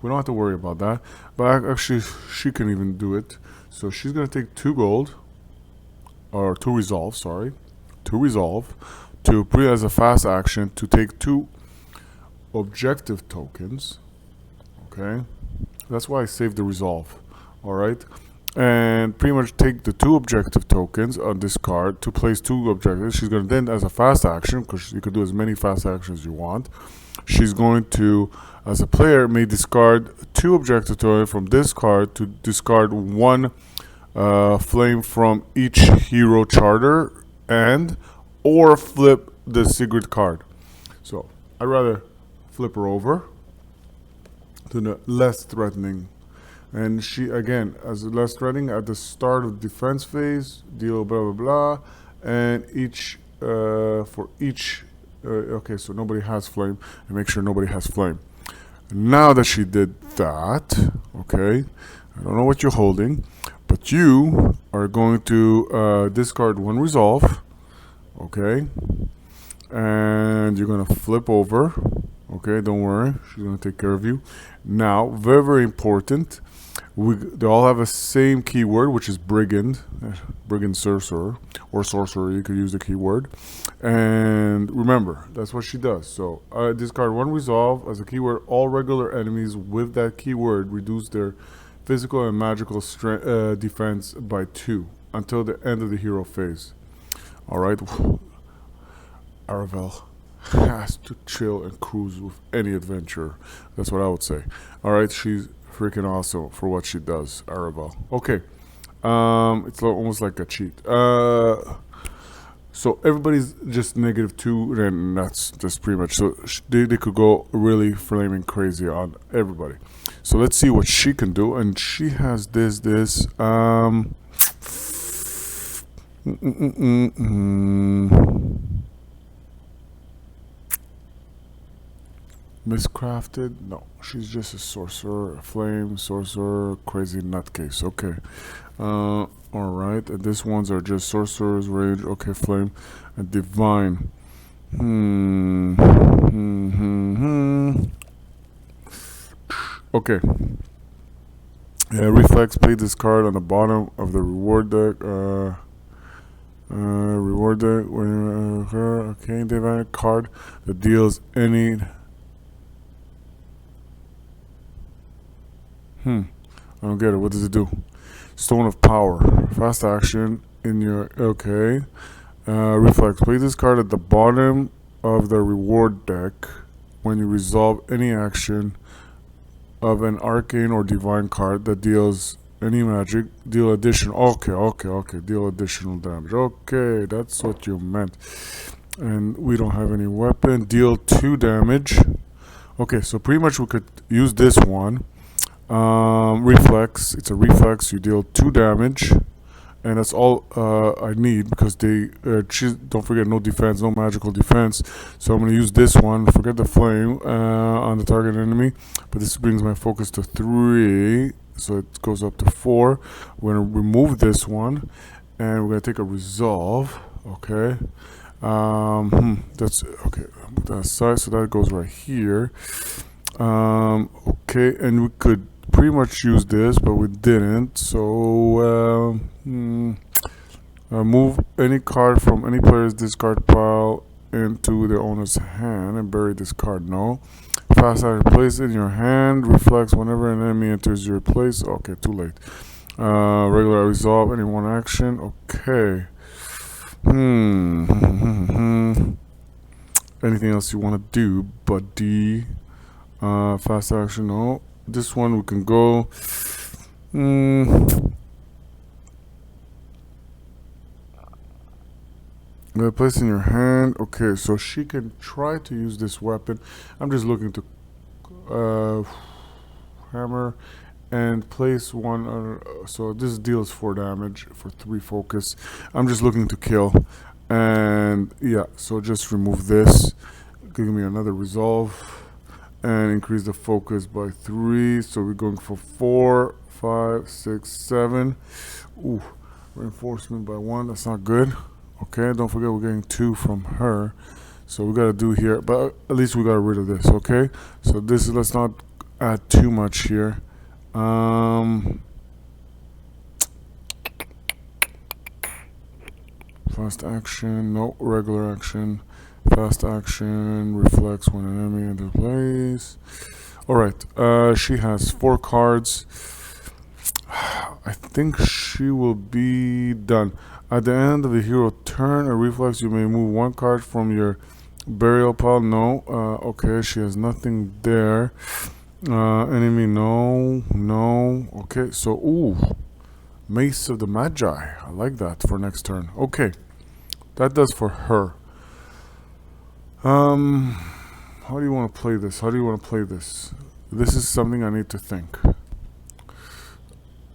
don't have to worry about that. But actually, she can even do it. So she's gonna take 2 gold, or 2 resolve. Sorry, 2 resolve to as a fast action to take 2 objective tokens. Okay, that's why I saved the resolve. All right. And pretty much take the 2 objective tokens on this card to place 2 objectives. She's going to then, as a fast action, because you can do as many fast actions as you want, she's going to, as a player, may discard 2 objective tokens from this card to discard 1 flame from each hero charter and or flip the secret card. So I'd rather flip her over to the less threatening. And she, again, as less threatening at the start of defense phase, deal blah blah blah, and each for each. Okay, so nobody has flame, and make sure nobody has flame. Now that she did that, okay, I don't know what you're holding, but you are going to discard 1 resolve, okay, and you're gonna flip over. Okay, don't worry, she's gonna take care of you. Now, very, very important. They all have the same keyword, which is brigand, sorcerer, or sorcerer. You could use the keyword. And remember, that's what she does. So discard 1 resolve as a keyword. All regular enemies with that keyword reduce their physical and magical defense by 2 until the end of the hero phase. All right, Aravel has to chill and cruise with any adventurer. That's what I would say. All right, she's freaking awesome for what she does, Arabelle. Okay, it's almost like a cheat. So everybody's just -2, and that's just pretty much. So they could go really flaming crazy on everybody. So let's see what she can do, and she has this. Miscrafted? No, she's just a sorcerer, a flame sorcerer, crazy nutcase. Okay, all right. And these ones are just sorcerers, rage. Okay, flame, and divine. Okay. Reflex. Play this card on the bottom of the reward deck. Reward deck. Okay, divine card that deals any. I don't get it. What does it do? Stone of Power. Fast action in your... Okay. Reflex. Play this card at the bottom of the reward deck when you resolve any action of an arcane or divine card that deals any magic. Deal additional... Okay. Deal additional damage. Okay, that's what you meant. And we don't have any weapon. Deal 2 damage. Okay, so pretty much we could use this one. Reflex. It's a reflex. You deal 2 damage. And that's all I need because don't forget, no defense, no magical defense. So I'm going to use this one. Forget the flame on the target enemy. But this brings my focus to 3. So it goes up to 4. We're going to remove this one. And we're going to take a resolve. Okay. That's okay. Put that aside. So that goes right here. Okay. And we could pretty much use this, but we didn't. So move any card from any player's discard pile into their owner's hand and bury this card. No. Fast action, place it in your hand. Reflects whenever an enemy enters your place. Okay, too late. Regular resolve, any one action. Okay. Anything else you want to do, buddy? Fast action, no. This one we can go. Place in your hand. Okay, so she can try to use this weapon. I'm just looking to hammer and place one. So this deals 4 damage for 3 focus. I'm just looking to kill. And yeah, so just remove this. Give me another resolve. And increase the focus by 3. So we're going for 4, 5, 6, 7. Ooh, reinforcement by 1. That's not good. Okay, don't forget we're getting 2 from her. So we gotta do here, but at least we got rid of this. Okay, so this is, let's not add too much here. Fast action, no. Regular action. Fast action, reflects when an enemy enters place. Alright, she has 4 cards. I think she will be done. At the end of the hero turn, a reflex, you may move 1 card from your burial pile. No. Okay, she has nothing there. Enemy, no. No. Okay, so, ooh. Mace of the Magi. I like that for next turn. Okay. That does for her. How do you want to play this? This is something I need to think.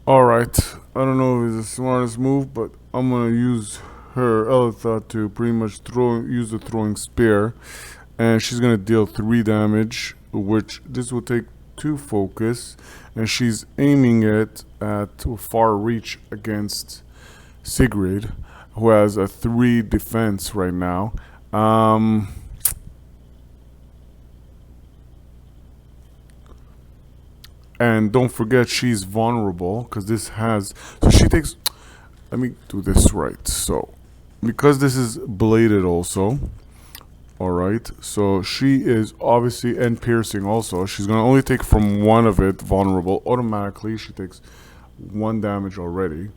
Alright, I don't know if it's the smartest move, but I'm gonna use her Elitha to pretty much use the throwing spear, and she's gonna deal 3 damage, which this will take 2 focus, and she's aiming it at far reach against Sigrid, who has a 3 defense right now. And don't forget she's vulnerable because this has, so she takes, let me do this right. So because this is bladed also, alright, so she is obviously, and piercing also, she's gonna only take from one of it vulnerable. Automatically she takes 1 damage already.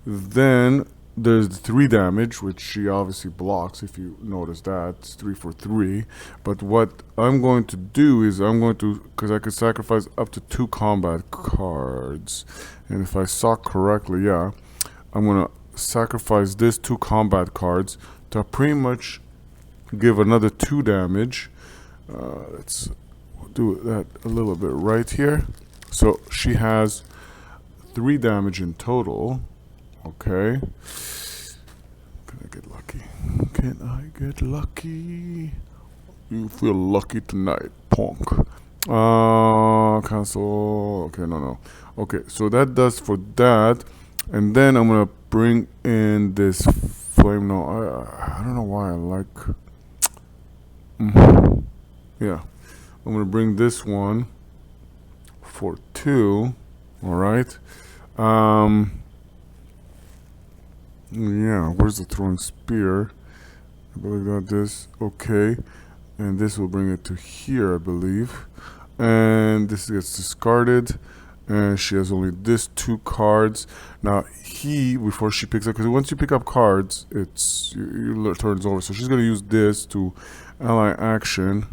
Then there's 3 damage, which she obviously blocks, if you notice that. It's 3 for 3. But what I'm going to do is because I could sacrifice up to 2 combat cards. And if I saw correctly, yeah, I'm going to sacrifice this 2 combat cards to pretty much give another 2 damage. Let's do that a little bit right here. So she has 3 damage in total. Okay. Can I get lucky? Can I get lucky? You feel lucky tonight, punk. Cancel. Okay, no. Okay, so that does for that. And then I'm gonna bring in this flame. No, I don't know why I like. Yeah, I'm gonna bring this one for 2. All right. Yeah, where's the throwing spear? I believe that this, okay. And this will bring it to here, I believe. And this gets discarded. And she has only this 2 cards. Now, before she picks up, because once you pick up cards, your turn's over. So she's going to use this to ally action,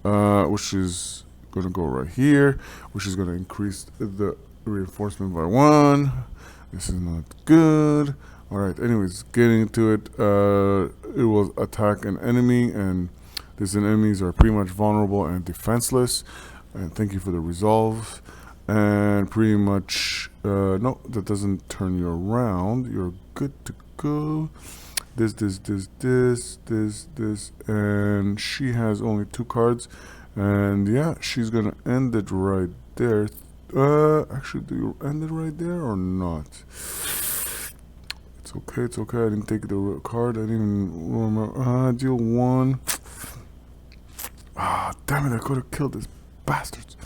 which is going to go right here, which is going to increase the reinforcement by 1. This is not good. Alright, anyways, getting into it, it will attack an enemy, and these enemies are pretty much vulnerable and defenseless. And thank you for the resolve. And pretty much, no, that doesn't turn you around. You're good to go. This, and she has only 2 cards. And yeah, she's gonna end it right there. Actually, do you end it right there or not? It's okay, it's okay. I didn't take the card. I didn't even remember. Deal 1. Ah, damn it! I could have killed these bastards.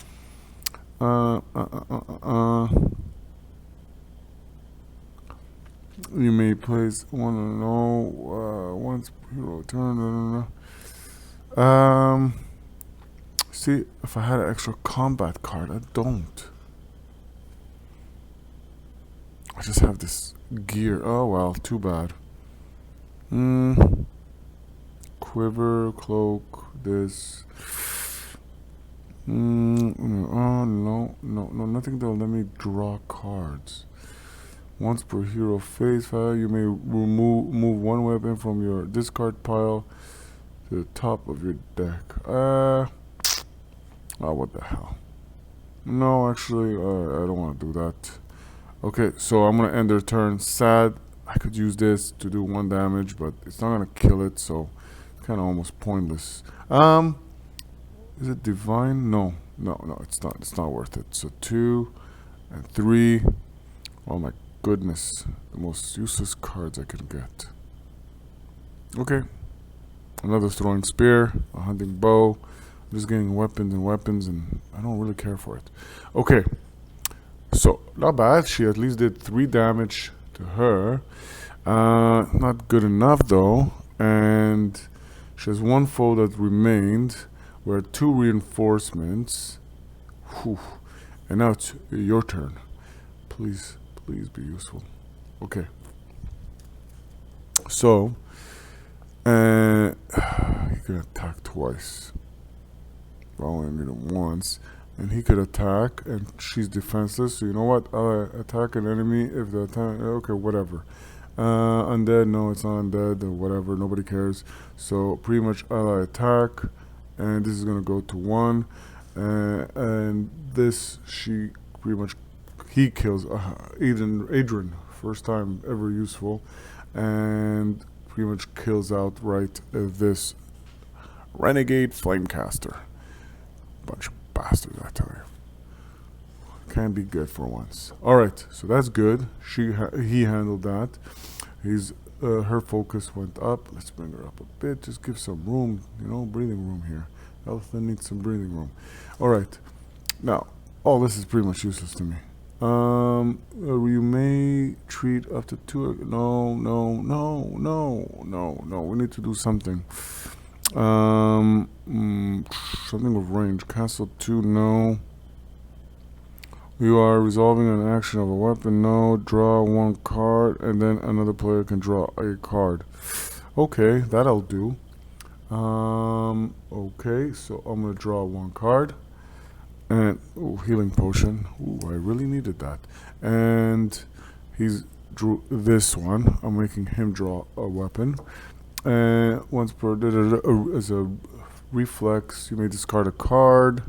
You may place one. No. Once hero turn. See, if I had an extra combat card, I don't. I just have this gear. Oh well, too bad. Quiver, cloak, this. Oh no, nothing that'll let me draw cards. Once per hero phase fire, you may move 1 weapon from your discard pile to the top of your deck. Oh, what the hell? No, actually, I don't want to do that. Okay, so I'm gonna end their turn. Sad. I could use this to do 1 damage, but it's not gonna kill it, so it's kind of almost pointless. Is it divine? No, it's not. It's not worth it. So 2 and 3. Oh my goodness, the most useless cards I can get. Okay, another throwing spear, a hunting bow. I'm just getting weapons, and I don't really care for it. Okay, so not bad. She at least did 3 damage to her. Not good enough though, and she has 1 foe that remained. We're at 2 reinforcements. Whew. And now it's your turn. Please be useful. Okay. So, he can attack twice. I only need him once. And he could attack, and she's defenseless. So you know what? I'll attack an enemy if the attack. Okay, whatever. Undead? No, it's not undead. Or whatever. Nobody cares. So pretty much ally attack, and this is gonna go to 1. And this she pretty much. He kills Adrian, first time ever useful, and pretty much kills outright this renegade flamecaster. Bunch of bastards, I tell you. Can be good for once. All right, so that's good. He handled that. Her focus went up. Let's bring her up a bit. Just give some room, breathing room here. Elephant needs some breathing room. All right, now all this is pretty much useless to me. You may treat up to 2. No. We need to do something. Something with range. Cancel 2. No. You are resolving an action of a weapon. No. Draw 1 card, and then another player can draw a card. Okay, that'll do. Okay, so I'm gonna draw 1 card. And healing potion. I really needed that. And he's drew this one. I'm making him draw a weapon. And once per as a reflex, you may discard a card.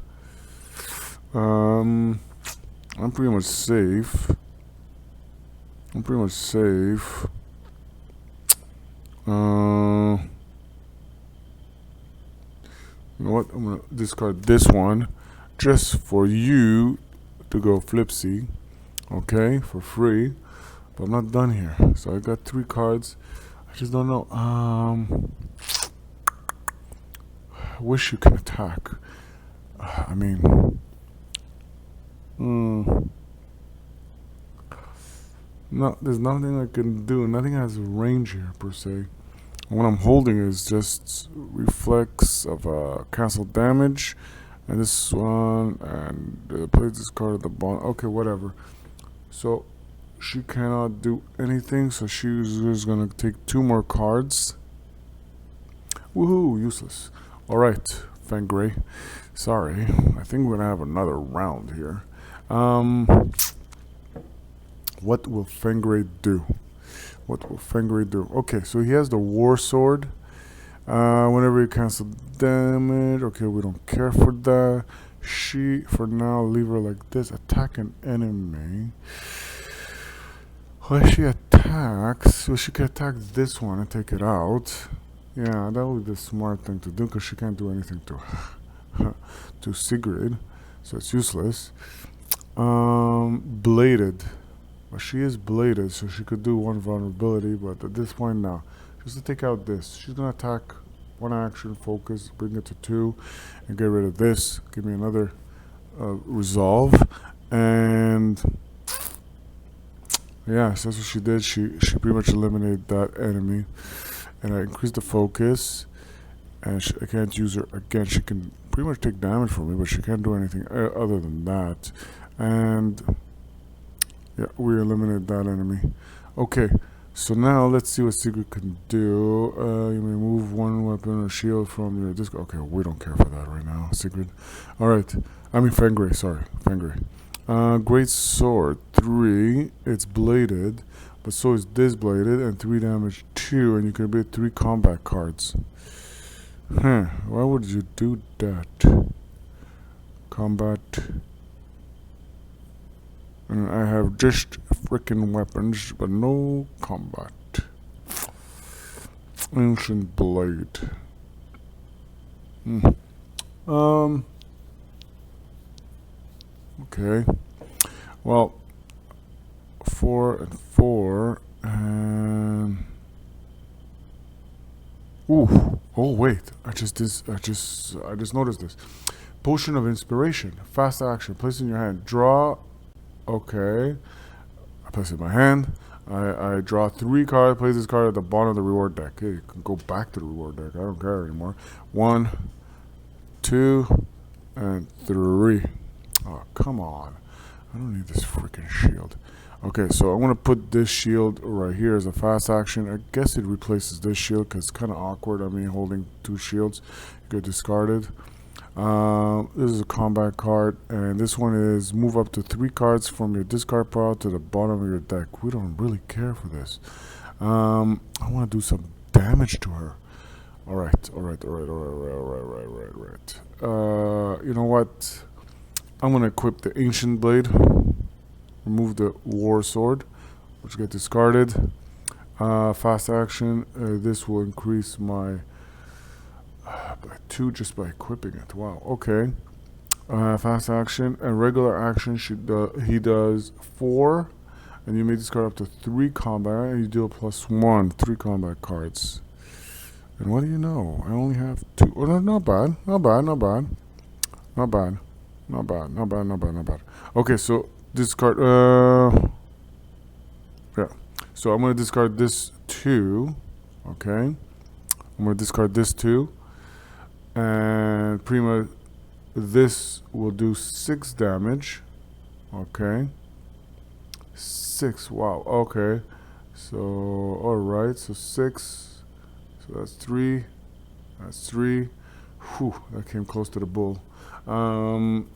I'm pretty much safe. You know what? I'm gonna discard this one. Just for you to go flipsy, okay, for free. But I'm not done here. So I got 3 cards. I just don't know. I wish you can attack. I mean, no, there's nothing I can do. Nothing has range here per se. What I'm holding is just reflex of cancel damage. And this one, and place this card at the bottom. Okay, whatever. So she cannot do anything, so she's just gonna take 2 more cards. Woohoo, useless. Alright, Fangray. Sorry. I think we're gonna have another round here. What will Fangray do? What will Fenrir do? Okay, so he has the war sword. Whenever you cancel damage, okay, we don't care for that. She, for now, leave her like this. Attack an enemy. Well, if she attacks, well, she can attack this one and take it out. Yeah, that would be the smart thing to do because she can't do anything to to Sigrid, so it's useless. Bladed. Well, she is bladed, so she could do one vulnerability, but at this point now, just to take out this, she's gonna attack one action, focus, bring it to 2, and get rid of this. Give me another resolve, and yeah, so that's what she did. She pretty much eliminated that enemy, and I increased the focus, and I can't use her again. She can pretty much take damage from me, but she can't do anything other than that. And yeah, we eliminated that enemy. Okay, so now let's see what Sigrid can do. You may move one weapon or shield from your disc. Okay, we don't care for that right now, Sigrid. Alright, I mean Fenrir, sorry, Fenrir. Great sword, 3. It's bladed, but so is this bladed, and 3 damage 2, and you can beat 3 combat cards. Why would you do that? Combat. And I have just freaking weapons, but no combat. Ancient blade. Okay. Well, 4 and 4, and ooh. Oh wait, I just noticed this. Potion of inspiration. Fast action. Place in your hand. Draw. Okay. I place it in my hand. I draw 3 cards. Place this card at the bottom of the reward deck. Hey, you can go back to the reward deck. I don't care anymore. 1, 2, and 3. Oh, come on. I don't need this freaking shield. Okay, so I'm going to put this shield right here as a fast action. I guess it replaces this shield because it's kind of awkward. I mean, holding 2 shields. You get discarded. This is a combat card, and this one is move up to 3 cards from your discard pile to the bottom of your deck. We don't really care for this. I want to do some damage to her. Alright. You know what? I'm going to equip the Ancient Blade. Remove the War Sword, which get discarded. Fast action. This will increase my by 2 just by equipping it. Wow. Okay. Fast action and regular action. He does 4, and you may discard up to 3 combat, and you deal +1 3 combat cards. And what do you know? I only have 2. Oh, no, not bad. Not bad. Okay, so discard. Yeah. So I'm gonna discard this 2. Okay. I'm gonna discard this 2. And Prima, this will do 6 damage. Okay. 6. Wow. Okay. So, alright. So 6. So that's 3. That's 3. Whew. That came close to the bull. And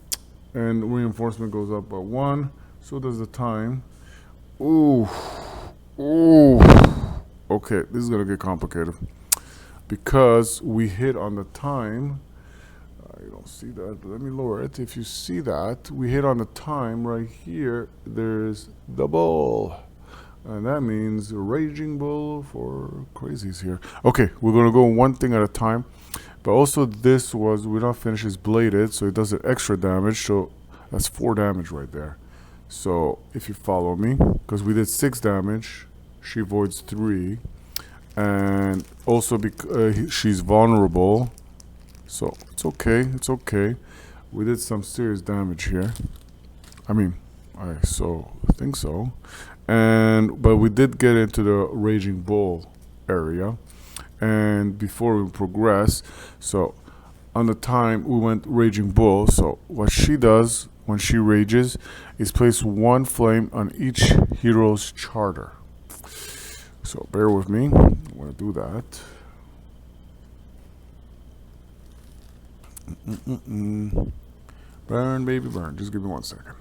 reinforcement goes up by 1. So does the time. Ooh. Okay. This is going to get complicated. Because we hit on the time. You don't see that, but let me lower it. If you see that, we hit on the time right here. There's the bull. And that means Raging Bull for crazies here. Okay, we're going to go one thing at a time. But also this was, we're not finished, it's bladed, so it does an extra damage. So that's 4 damage right there. So if you follow me, because we did 6 damage, she avoids 3. And also because she's vulnerable, so it's okay. We did some serious damage here. I mean, I think so. But we did get into the Raging Bull area, and before we progress, so on the time we went Raging Bull. So what she does when she rages is place 1 flame on each hero's charter. So bear with me. I'm going to do that. Burn, baby, burn. Just give me 1 second.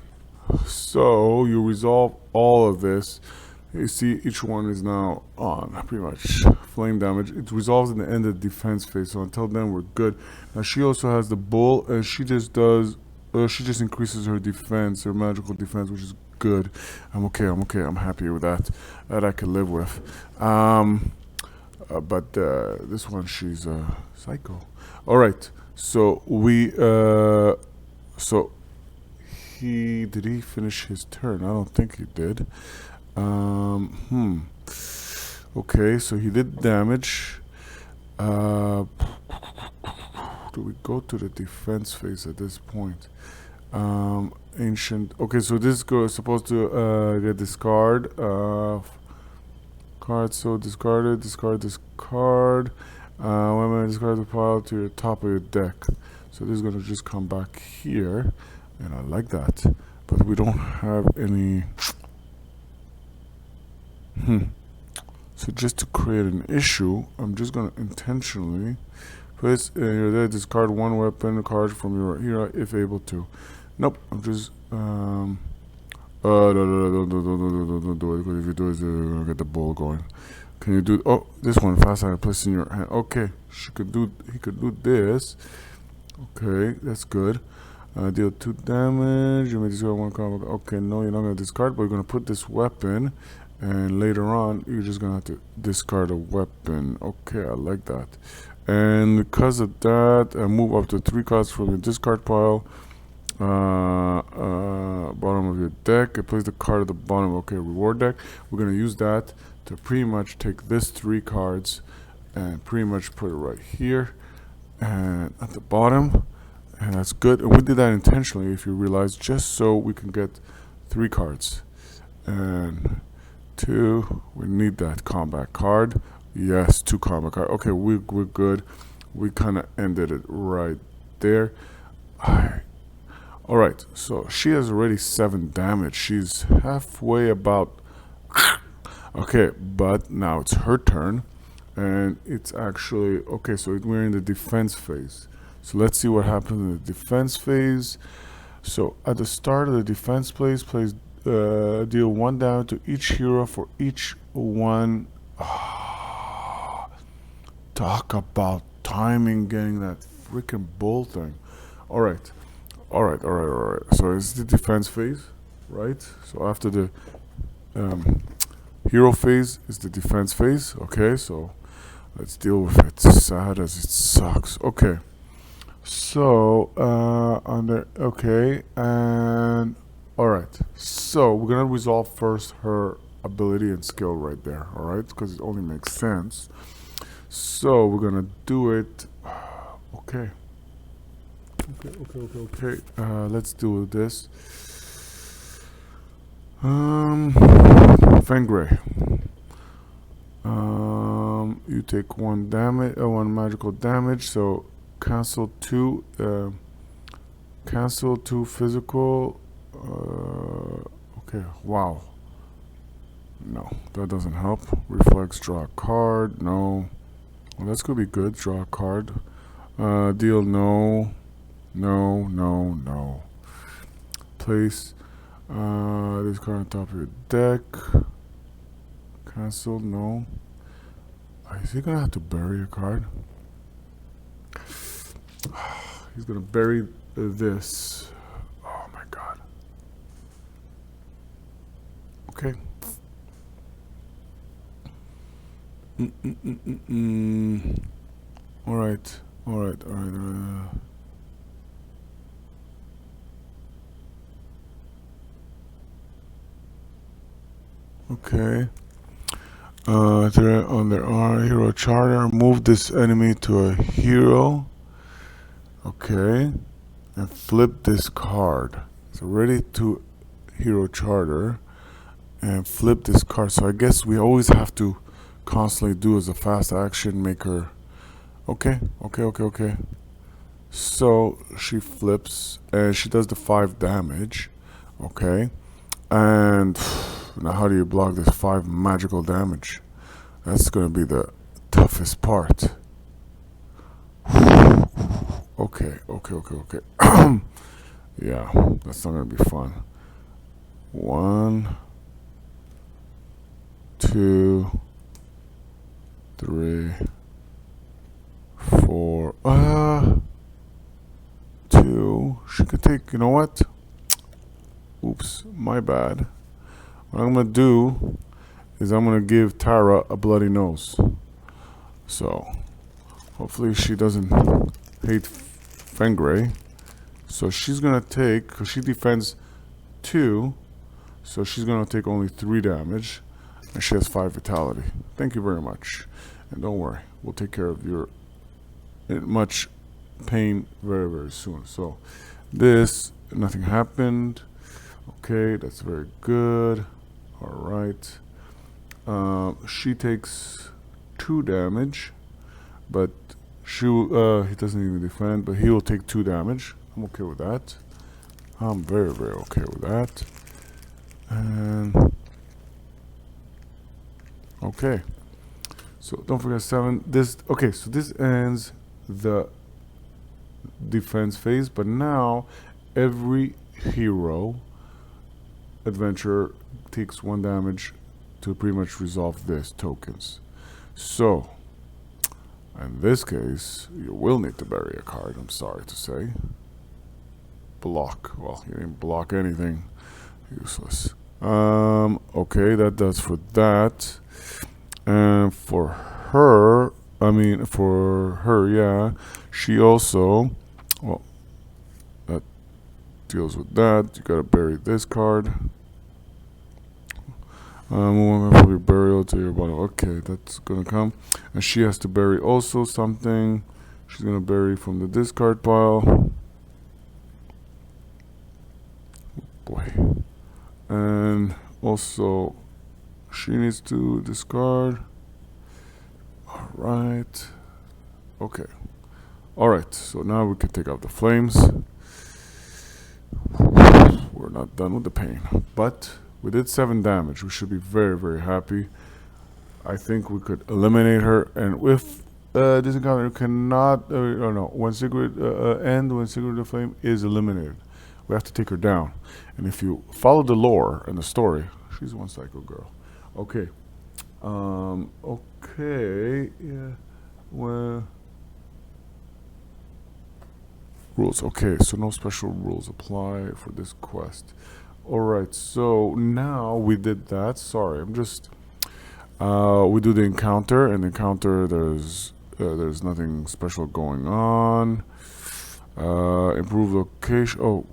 So you resolve all of this. You see, each one is now on, pretty much. Flame damage. It resolves in the end of the defense phase, so until then we're good. Now she also has the bull, and she just does, she just increases her defense, her magical defense, which is good. I'm okay, I'm happy with that. That I can live with. But this one, she's psycho. Alright, so so did he finish his turn? I don't think he did. Okay, so he did damage. Do we go to the defense phase at this point? Ancient. Okay, so this is supposed to get discard. Card, so discard this card. When I discard the pile to your top of your deck. So this is gonna just come back here, and I like that. But we don't have any. So just to create an issue, I'm just gonna intentionally place in your deck, discard one weapon card from your hero if able to. Nope, I'm just no, don't do it, because if you do it, you're gonna get the ball going. Can you do? Oh, this one fast. I place in your hand. Okay, he could do this. Okay, that's good. Deal 2 damage. You may discard one card. Okay, no, you're not gonna discard, but you're gonna put this weapon. And later on, you're just gonna have to discard a weapon. Okay, I like that. And because of that, move up to 3 cards from your discard pile. Bottom of your deck. Place the card at the bottom. Okay, reward deck. We're gonna use that to pretty much take this 3 cards and pretty much put it right here and at the bottom. And that's good. And we did that intentionally, if you realize, just so we can get 3 cards. And 2, we need that combat card. Yes, 2 combat card. Okay, we're good. We kind of ended it right there. Alright, so she has already 7 damage. She's halfway about. Okay, but now it's her turn. And it's actually. Okay, so we're in the defense phase. So let's see what happens in the defense phase. So at the start of the defense phase, deal 1 damage to each hero for each one. Talk about timing, getting that freaking bull thing. Alright. So it's the defense phase, right? So after the hero phase is the defense phase. Okay, so let's deal with it. Sad as it sucks. Okay. So okay, and alright, so we're gonna resolve first her ability and skill right there, alright, because it only makes sense. So we're gonna do it. Okay, let's do this. Fengray, you take 1 damage, 1 magical damage, so cancel 2 physical. Okay, wow, no, that doesn't help. Reflex, draw a card. No, well, that's gonna be good. Draw a card. Deal. No. Place this card on top of your deck. Cancel. No. Is he gonna have to bury a card? He's gonna bury this. Oh my god. Okay. Alright. Okay. They're on their hero charter. Move this enemy to a hero. Okay. And flip this card. So ready to hero charter. And flip this card. So I guess we always have to constantly do as a fast action maker. Okay. So she flips and she does the 5 damage. Okay. And now how do you block this 5 magical damage? That's gonna be the toughest part. Okay. Yeah, that's not gonna be fun. 1, 2, 3, 4. 2. She could take. You know what? Oops, my bad. What I'm gonna do is I'm gonna give Tara a bloody nose. So hopefully she doesn't hate Fengray. So she's gonna take, because she defends 2, so she's gonna take only 3 damage, and she has 5 vitality. Thank you very much, and don't worry, we'll take care of your much pain very, very soon. So this, nothing happened. Okay, that's very good. All right. She takes 2 damage, but he doesn't even defend, but he will take 2 damage. I'm okay with that. I'm very, very okay with that. And okay. So don't forget 7. Okay, so this ends the defense phase, but now every hero adventurer takes 1 damage to pretty much resolve this tokens. So in this case, you will need to bury a card, I'm sorry to say. Block. Well, you didn't block anything. Useless. Okay, that does for that. And for her, yeah, she also, well, that deals with that. You gotta bury this card. Moving from your burial to your bottom. Okay, that's gonna come. And she has to bury also something. She's gonna bury from the discard pile. Oh boy. And also, she needs to discard. Alright. Okay. Alright, so now we can take out the flames. We're not done with the pain, but we did 7 damage. We should be very, very happy. I think we could eliminate her, and with this encounter cannot, when Sigrid when Sigrid the Flame is eliminated, we have to take her down. And if you follow the lore and the story, she's one psycho girl. Okay. Okay. Yeah. Well. Rules. Okay, so no special rules apply for this quest. Alright, so now we did that. Sorry, I'm just we do the encounter, and the encounter there's nothing special going on. Improve location. Oh,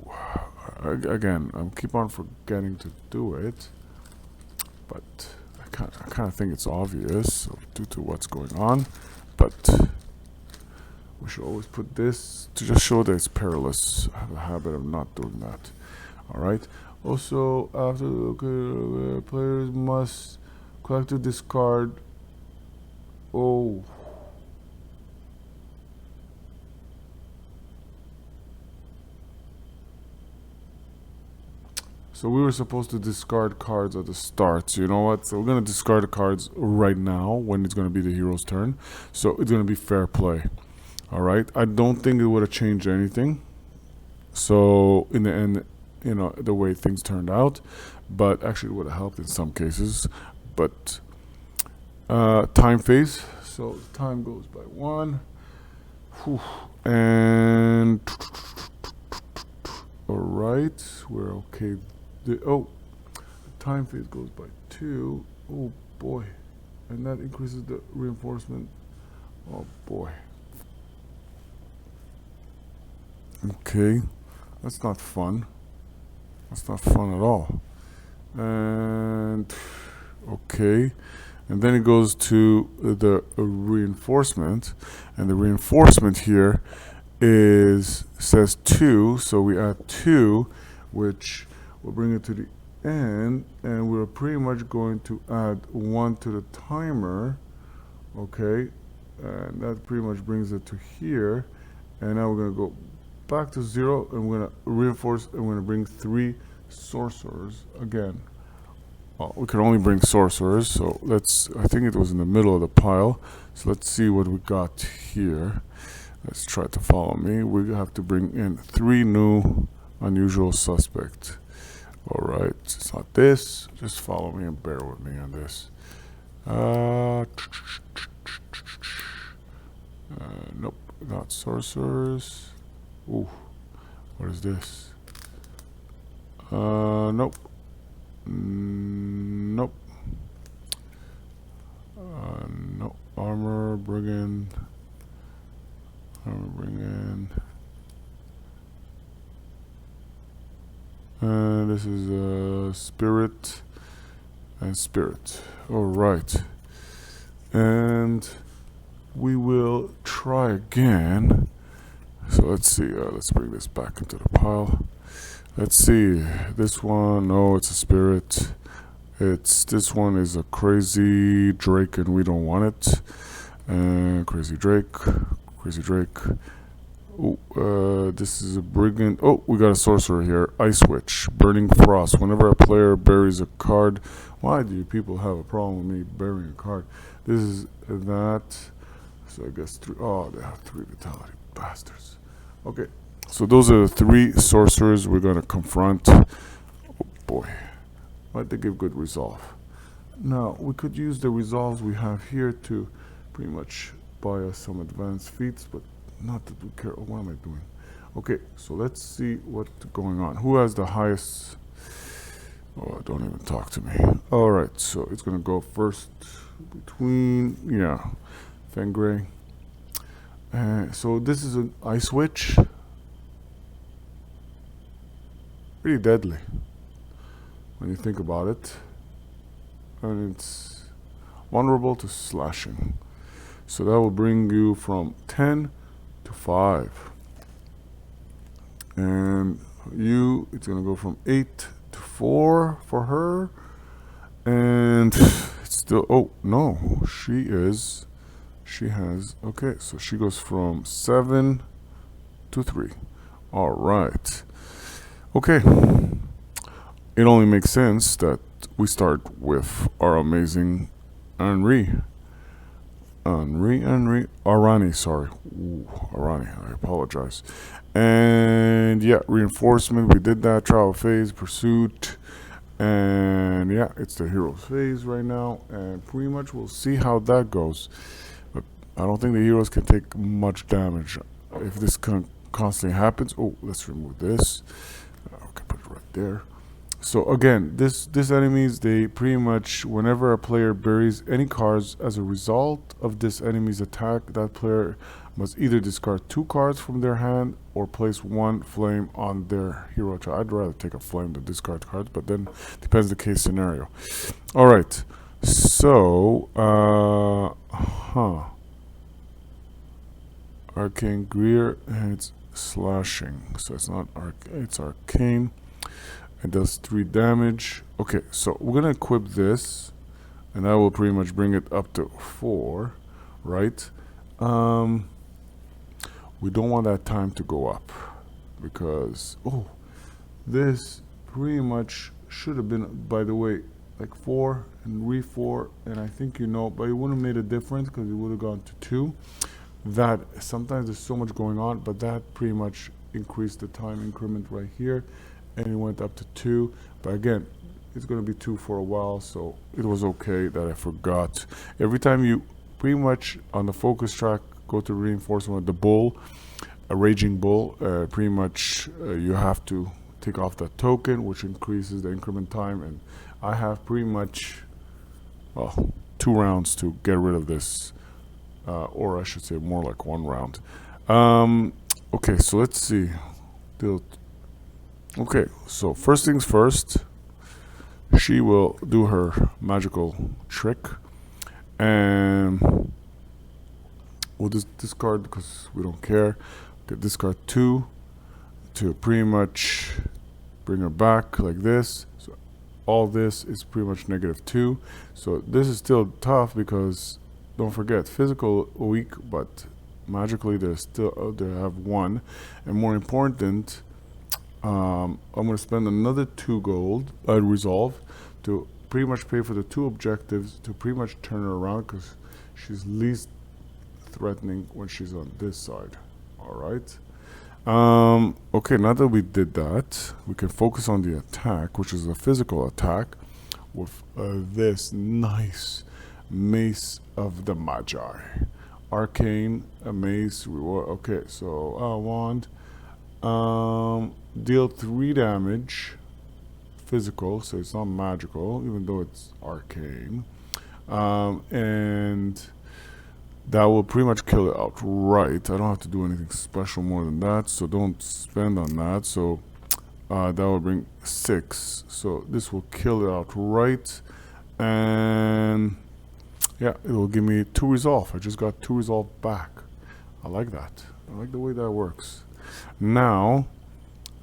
again, I keep on forgetting to do it, but I kind of think it's obvious due to what's going on, but we should always put this to just show that it's perilous. I have a habit of not doing that. Alright. Also, after the players must collect to discard. Oh. So we were supposed to discard cards at the start. So you know what? So we're going to discard the cards right now when it's going to be the hero's turn. So it's going to be fair play. Alright. I don't think it would have changed anything. So in the end, you know, the way things turned out, but actually it would have helped in some cases. But time phase, so time goes by 1. Whew. And all right, we're okay. The time phase goes by 2. Oh boy, and that increases the reinforcement. Oh boy. Okay, that's not fun. That's not fun at all. And okay, and then it goes to the reinforcement, and the reinforcement here says 2, so we add 2, which will bring it to the end, and we're pretty much going to add 1 to the timer. Okay, and that pretty much brings it to here, and now we're going to go back to 0, and we're going to reinforce, and we're going to bring 3 sorcerers again. Well, we can only bring sorcerers, so I think it was in the middle of the pile, so let's see what we got here. Let's try to follow me. We have to bring in 3 new unusual suspects. Alright, it's not this, just follow me and bear with me on this. Nope, not sorcerers. Ooh, what is this? Nope. Nope. No. Armor, brigand. Armor, brigand. This is spirit and spirit. Alright. And we will try again. So let's see. Let's bring this back into the pile. Let's see. This one, no, it's a spirit. This one is a crazy drake, and we don't want it. Crazy drake. Oh, this is a brigand. Oh, we got a sorcerer here. Ice witch, burning frost. Whenever a player buries a card, why do you people have a problem with me burying a card? This is that. So I guess three. Oh, they have 3 vitality, bastards. Okay, so those are the 3 sorcerers we're gonna confront. Oh boy, why'd they give good resolve? Now we could use the resolves we have here to pretty much buy us some advanced feats, but not that we care. Oh, what am I doing? Okay, so let's see what's going on. Who has the highest? Oh, don't even talk to me. All right, so it's gonna go first between Fengray. So this is an ice witch. Pretty deadly when you think about it, and it's vulnerable to slashing. So that will bring you from 10 to 5, and it's gonna go from 8 to 4 for her, and it's still, oh no, she has, okay, so she goes from 7 to 3. All right, okay, it only makes sense that we start with our amazing Arani, sorry. Ooh, Arani, I apologize. And yeah, reinforcement, we did that. Travel phase, pursuit, and yeah, it's the hero's phase right now, and pretty much we'll see how that goes. But I don't think the heroes can take much damage if this constantly happens. Oh, let's remove this. Okay, put it right there. So again, this enemies, they pretty much, whenever a player buries any cards as a result of this enemy's attack, that player must either discard 2 cards from their hand or place 1 flame on their hero chart. I'd rather take a flame than discard cards, but then depends the case scenario. All right, so Arcane Greer, and it's slashing, so it's not it's arcane. It does 3 damage. Okay, so we're gonna equip this, and that will pretty much bring it up to 4, right? We don't want that time to go up, because this pretty much should have been, by the way, like 4 and re-4, and I think but it wouldn't have made a difference because it would have gone to 2. That sometimes there's so much going on, but that pretty much increased the time increment right here, and it went up to 2. But again, it's going to be 2 for a while, so it was okay that I forgot. Every time you pretty much on the focus track go to reinforcement with the bull, a raging bull, pretty much you have to take off that token, which increases the increment time, and I have pretty much 2 rounds to get rid of this, or I should say more like 1 round. Okay, so let's see. Okay, so first things first, she will do her magical trick, and we'll just discard because we don't care. Okay, discard 2 to pretty much bring her back like this. So all this is pretty much -2. So this is still tough because don't forget, physical weak, but magically they're still they have 1, and more important, I'm gonna spend another 2 gold resolve to pretty much pay for the 2 objectives to pretty much turn her around, because she's least threatening when she's on this side. All right. Okay, now that we did that, we can focus on the attack, which is a physical attack with this nice Mace of the Magi. Arcane, a mace, reward. Okay, so wand. Deal 3 damage. Physical, so it's not magical, even though it's arcane. And that will pretty much kill it outright. I don't have to do anything special more than that, so don't spend on that. So that will bring 6. So this will kill it outright. And yeah, it will give me 2 resolve. I just got 2 resolve back. I like that. I like the way that works. Now,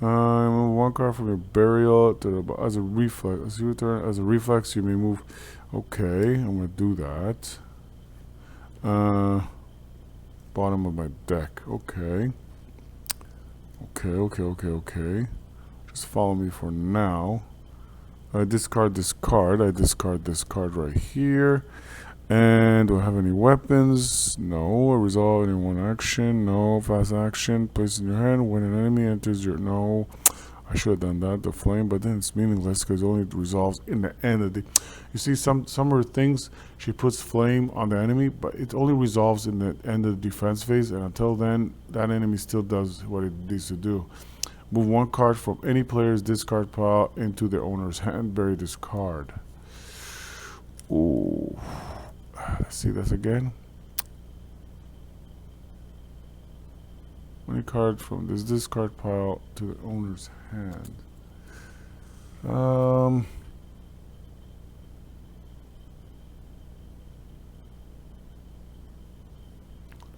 move 1 card from your burial to the, as a reflex. As you return as a reflex, you may move. Okay, I'm gonna do that. Bottom of my deck. Okay. Okay. Just follow me for now. I discard this card. I discard this card right here. And do I have any weapons? No. I resolve in 1 action. No. Fast action. Place in your hand. When an enemy enters your... No. I should have done that. The flame. But then it's meaningless because it only resolves in the end of the... You see, some of her things, she puts flame on the enemy, but it only resolves in the end of the defense phase. And until then, that enemy still does what it needs to do. Move 1 card from any player's discard pile into their owner's hand. Bury this card. Ooh. Let's see this again. Any card from this discard pile to the owner's hand. You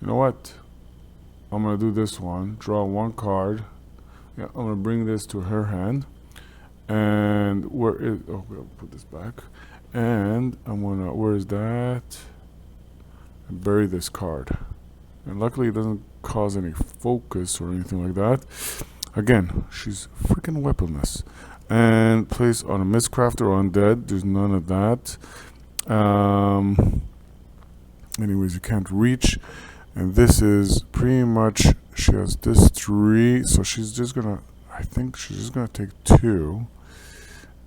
know what? I'm gonna do this one. Draw 1 card. Yeah, I'm gonna bring this to her hand. And where is... Oh, we'll put this back. And I'm gonna... Where is that? And bury this card. And luckily it doesn't cause any focus or anything like that. Again, she's freaking weaponless. And place on a Mistcraft or undead. There's none of that. Anyways, you can't reach. And this is pretty much... She has this 3. So she's just gonna... I think she's just gonna take 2.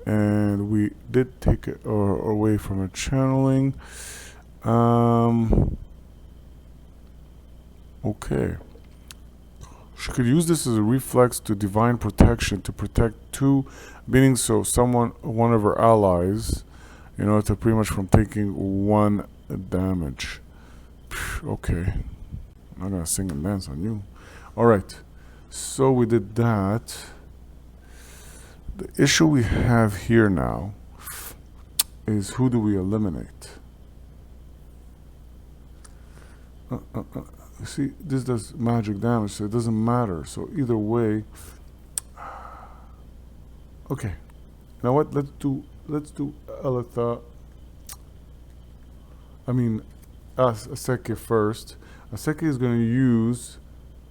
And we did take it away from a channeling. Okay. She could use this as a reflex to divine protection to protect 2 beings, so one of her allies, you know, to pretty much from taking 1 damage. Okay. I'm not gonna sing and dance on you. Alright. So we did that. The issue we have here now is who do we eliminate? See, this does magic damage, so it doesn't matter. So either way, okay. Now what? Let's do Aletha. I mean, Aseke first. Aseke is going to use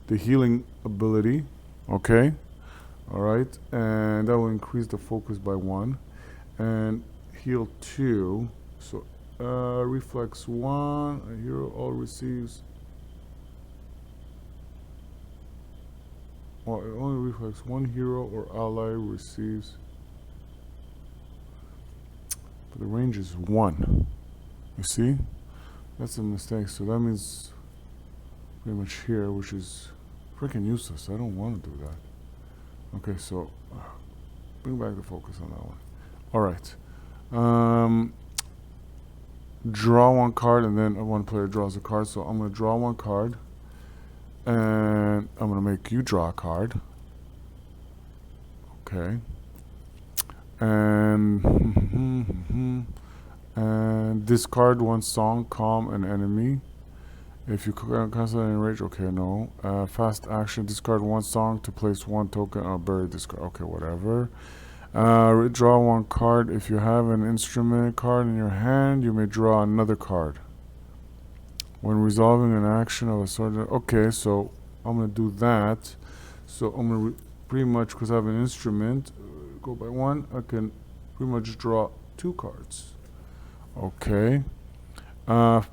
the healing ability. Okay. All right, and that will increase the focus by 1, and heal 2. So reflex 1. A hero all receives. Well, it only reflects 1 hero or ally receives. But the range is 1. You see? That's a mistake. So that means pretty much here, which is freaking useless. I don't want to do that. Okay, so bring back the focus on that one. Alright. Draw 1 card and then 1 player draws a card. So I'm going to draw 1 card. And I'm going to make you draw a card. Okay. And discard 1 song, calm an enemy. If you cancel any rage, okay, no. Fast action, discard 1 song to place 1 token or bury discard. Okay, whatever. Draw 1 card. If you have an instrument card in your hand, you may draw another card. When resolving an action of a sort. Okay, so I'm going to do that. So I'm going to pretty much, because I have an instrument, go by 1, I can pretty much draw 2 cards. Okay.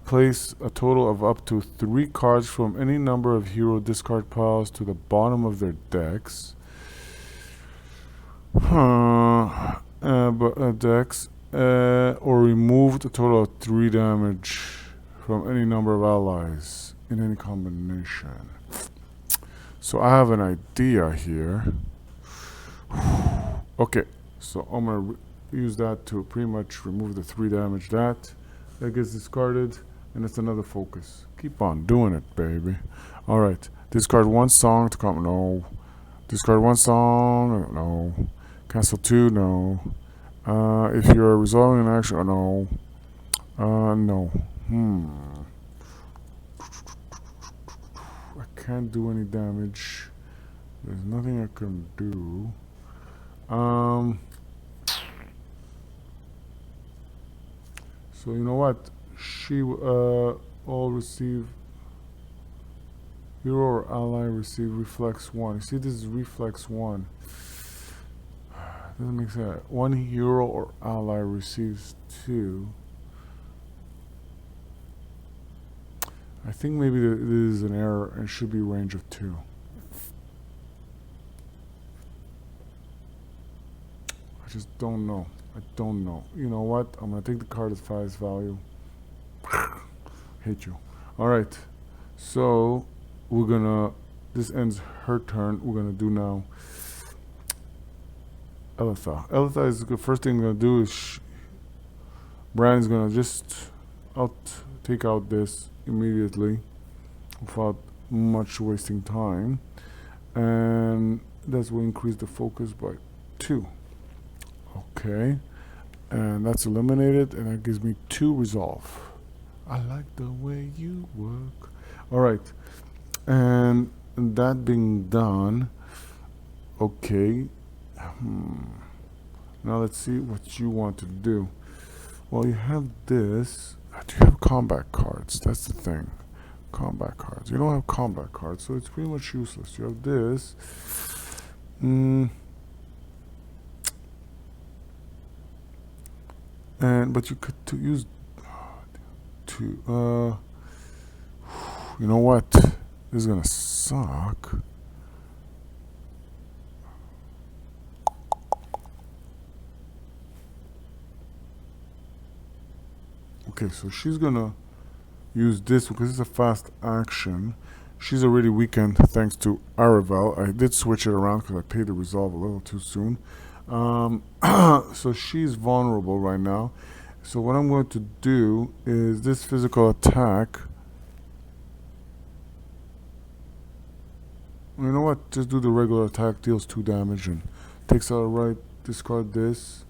Place a total of up to 3 cards from any number of hero discard piles to the bottom of their decks. Decks. or removed a total of 3 damage from any number of allies in any combination. So I have an idea here. Okay, so I'm gonna use that to pretty much remove the 3 damage. That gets discarded, and it's another focus. Keep on doing it, baby. All right, discard 1 song to come. No. Discard 1 song. No. Cancel 2. No. If you're resolving an action, no. No. I can't do any damage. There's nothing I can do. So you know what? She all receive hero or ally receive reflex 1. You see, this is reflex 1. Doesn't make sense. 1 hero or ally receives 2. I think maybe this is an error and should be range of 2. I just don't know. I don't know. You know what? I'm gonna take the card at face value. Hate you. Alright. So we're gonna, this ends her turn. We're gonna do now Elitha. Elitha is the first thing I'm gonna do is Brand's gonna just take out this immediately without much wasting time, and that will increase the focus by 2. Okay, and that's eliminated, and that gives me 2 resolve. I like the way you work. All right, and that being done, okay. Now let's see what you want to do. Well, you have this. Do you have combat cards? That's the thing. Combat cards. You don't have combat cards, so it's pretty much useless. You have this. But you could use you know what? This is gonna suck. Okay, so she's gonna use this because it's a fast action. She's already weakened thanks to Aravel. I did switch it around because I paid the resolve a little too soon. So she's vulnerable right now. So what I'm going to do is this physical attack. You know what? Just do the regular attack, deals 2 damage and takes out a right, discard this,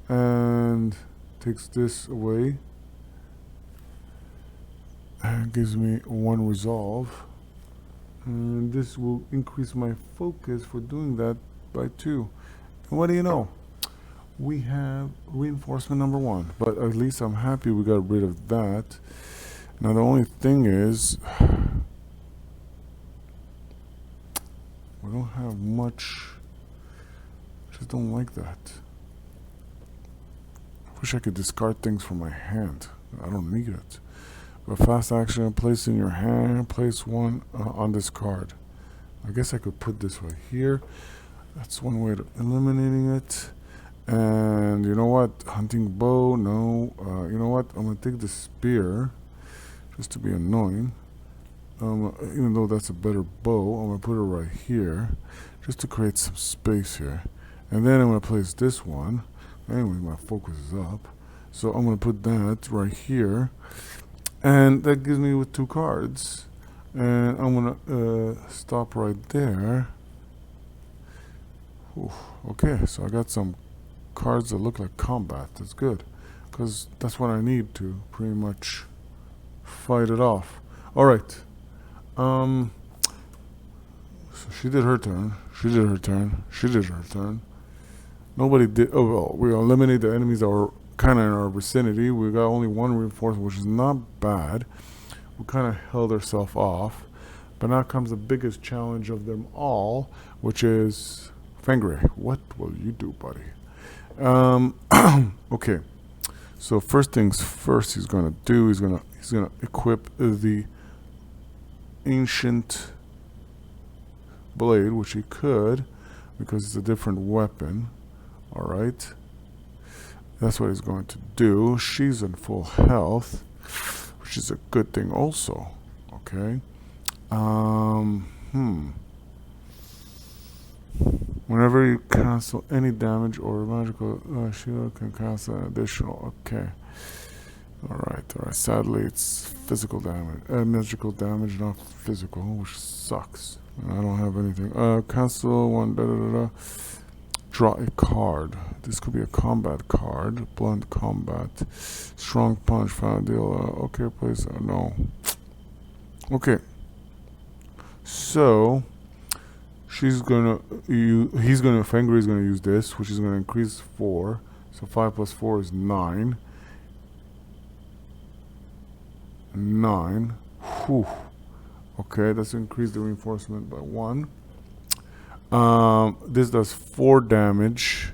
and takes this away. And gives me 1 resolve. And this will increase my focus for doing that by 2. And what do you know? We have reinforcement number 1, but at least I'm happy we got rid of that. Now the only thing is, we don't have much. I just don't like that. I wish I could discard things from my hand. I don't need it. But fast action, place in your hand, place 1 on this card. I guess I could put this right here. That's one way of eliminating it. And you know what? Hunting bow, no. You know what? I'm going to take the spear, just to be annoying. Even though that's a better bow, I'm going to put it right here, just to create some space here. And then I'm going to place this one. Anyway, my focus is up. So I'm going to put that right here. And that gives me with 2 cards. And I'm going to stop right there. Ooh, okay, so I got some cards that look like combat. That's good, because that's what I need to pretty much fight it off. All right. So she did her turn. She did her turn. She did her turn. Nobody did. Oh well, we eliminated the enemies that were kind of in our vicinity. We got only 1 reinforcement, which is not bad. We kind of held ourselves off. But now comes the biggest challenge of them all, which is Fengri. What will you do, buddy? Okay. So first things first, he's gonna do. He's gonna equip the ancient blade, which he could, because it's a different weapon. All right. That's what he's going to do. She's in full health, which is a good thing also. Okay. Whenever you cancel any damage or magical shield can cancel an additional. Okay. Alright. Sadly, it's physical damage. Magical damage, not physical, which sucks. I don't have anything. Cancel one. Draw a card. This could be a combat card. Blunt combat. Strong punch. Final deal. Okay, please. No. Okay. So he's gonna Fenrir gonna use this, which is gonna increase 4. So 5 plus 4 is 9. 9. Whew. Okay, that's increased the reinforcement by 1. This does 4 damage,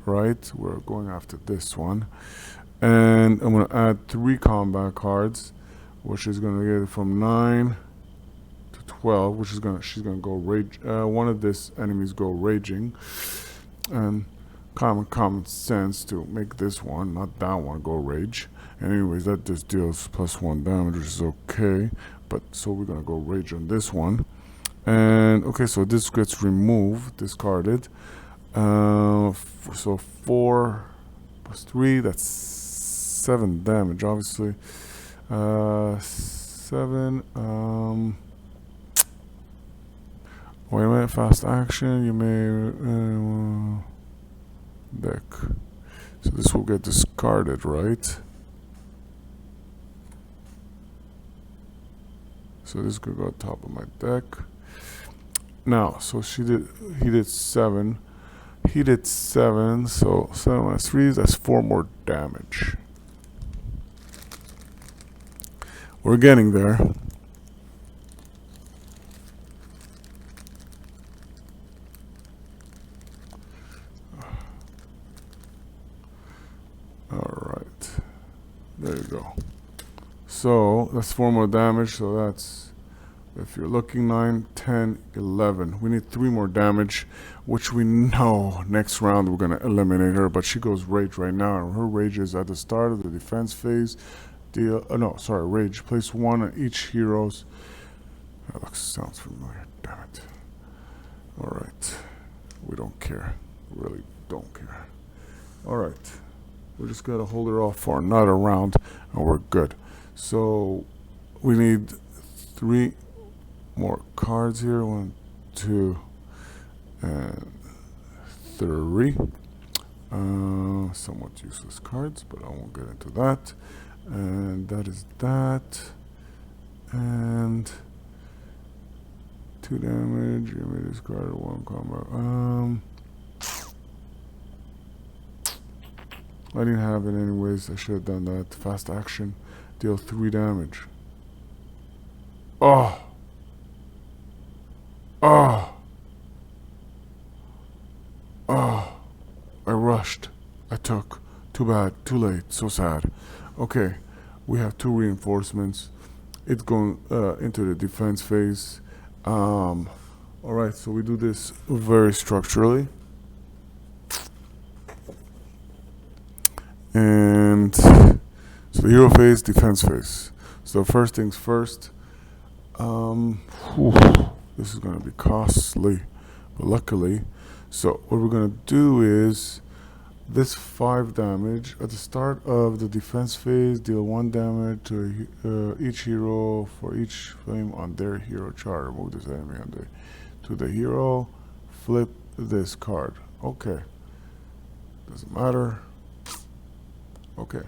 right? We're going after this one. And I'm gonna add 3 combat cards, which is gonna get it from 9 to 12, which is she's gonna go rage. One of this enemies go raging, and common sense to make this one, not that one, go rage. And anyways, that just deals +1 damage, which is okay. But so we're gonna go rage on this one. And okay, so this gets removed, discarded. So 4 plus 3, that's 7 damage, obviously. 7. Wait a minute, fast action. You may deck. So this will get discarded, right? So this could go on top of my deck. Now, so he did 7. He did 7, so 7 minus 3, that's 4 more damage. We're getting there. Alright. There you go. So that's 4 more damage, so that's, if you're looking, 9, 10, 11. We need 3 more damage, which we know next round we're going to eliminate her, but she goes rage right now, and her rage is at the start of the defense phase. Rage. Place 1 on each hero's. That sounds familiar, damn it. Alright. We don't care. We really don't care. Alright. We just got to hold her off for another round, and we're good. So we need 3 more cards here. 1, 2, and 3. Somewhat useless cards, but I won't get into that. And that is that. And 2 damage. You may discard 1 combat. I didn't have it anyways. I should have done that. Fast action. Deal 3 damage. Oh! I rushed. I took. Too bad. Too late. So sad. Okay. We have 2 reinforcements. It's going into the defense phase. Alright, so we do this very structurally. And so the hero phase, defense phase. So first things first. This is going to be costly, but luckily. So what we're going to do is this 5 damage at the start of the defense phase. Deal 1 damage to each hero for each flame on their hero chart. Move this enemy to the hero. Flip this card. Okay. Doesn't matter. Okay.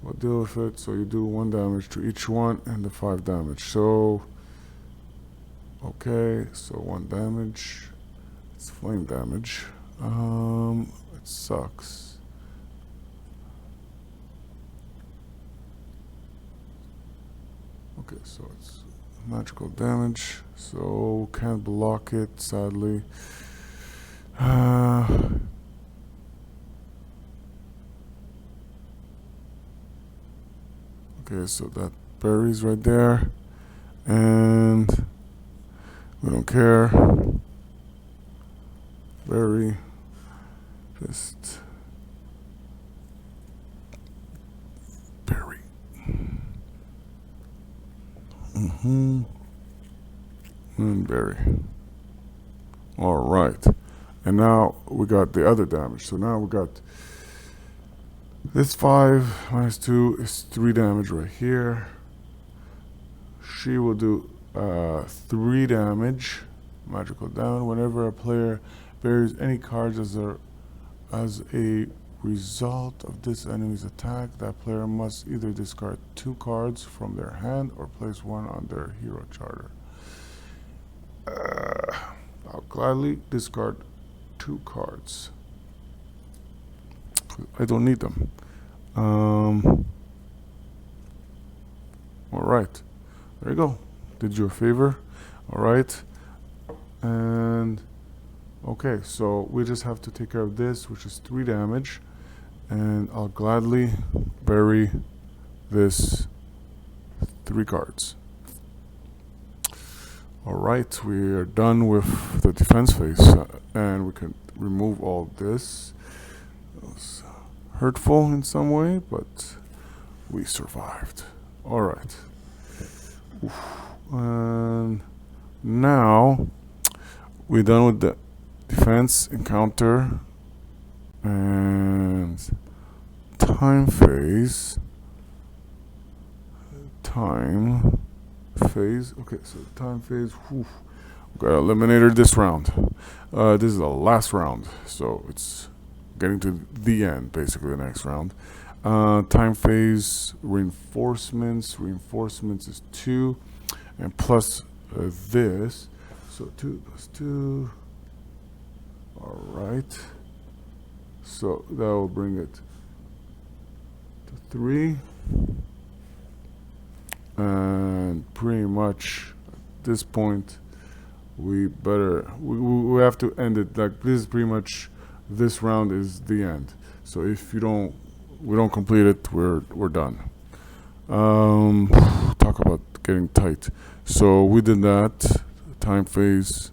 We'll deal with it. So you do 1 damage to each one and the 5 damage. So, okay. So 1 damage. It's flame damage. It sucks. Okay, so it's magical damage. So can't block it, sadly. Okay, so that buries right there, and we don't care. Bury, just And bury. Alright. And now we got the other damage. So now we got this 5 minus 2 is 3 damage right here. She will do 3 damage. Magical down. Whenever a player buries any cards as a result of this enemy's attack, that player must either discard 2 cards from their hand or place 1 on their hero charter. I'll gladly discard 2 cards. I don't need them. Alright. There you go. Did you a favor. Alright. And okay, so we just have to take care of this, which is 3 damage. And I'll gladly bury this 3 cards. Alright, we are done with the defense phase, and we can remove all this. It was hurtful in some way, but we survived. Alright. And now we're done with the defense encounter and time phase. Okay, so time phase. We got eliminator this round. This is the last round, so it's getting to the end, basically the next round. Time phase reinforcements. Reinforcements is 2, and plus this. So 2 plus 2. All right. So that will bring it to 3. And pretty much at this point we have to end it. Like, this is pretty much, this round is the end. So if we don't complete it, we're done. Talk about getting tight. So we did that. Time phase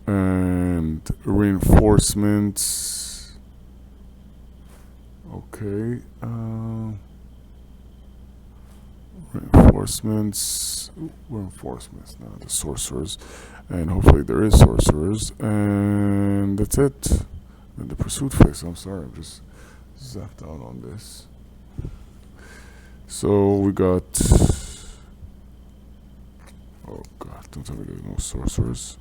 and reinforcements. Okay. Reinforcements, not the sorcerers, and hopefully there is sorcerers, and that's it. And the pursuit phase. I'm sorry, I'm just zapped out on this. So we got, oh god, don't tell me there's no sorcerers.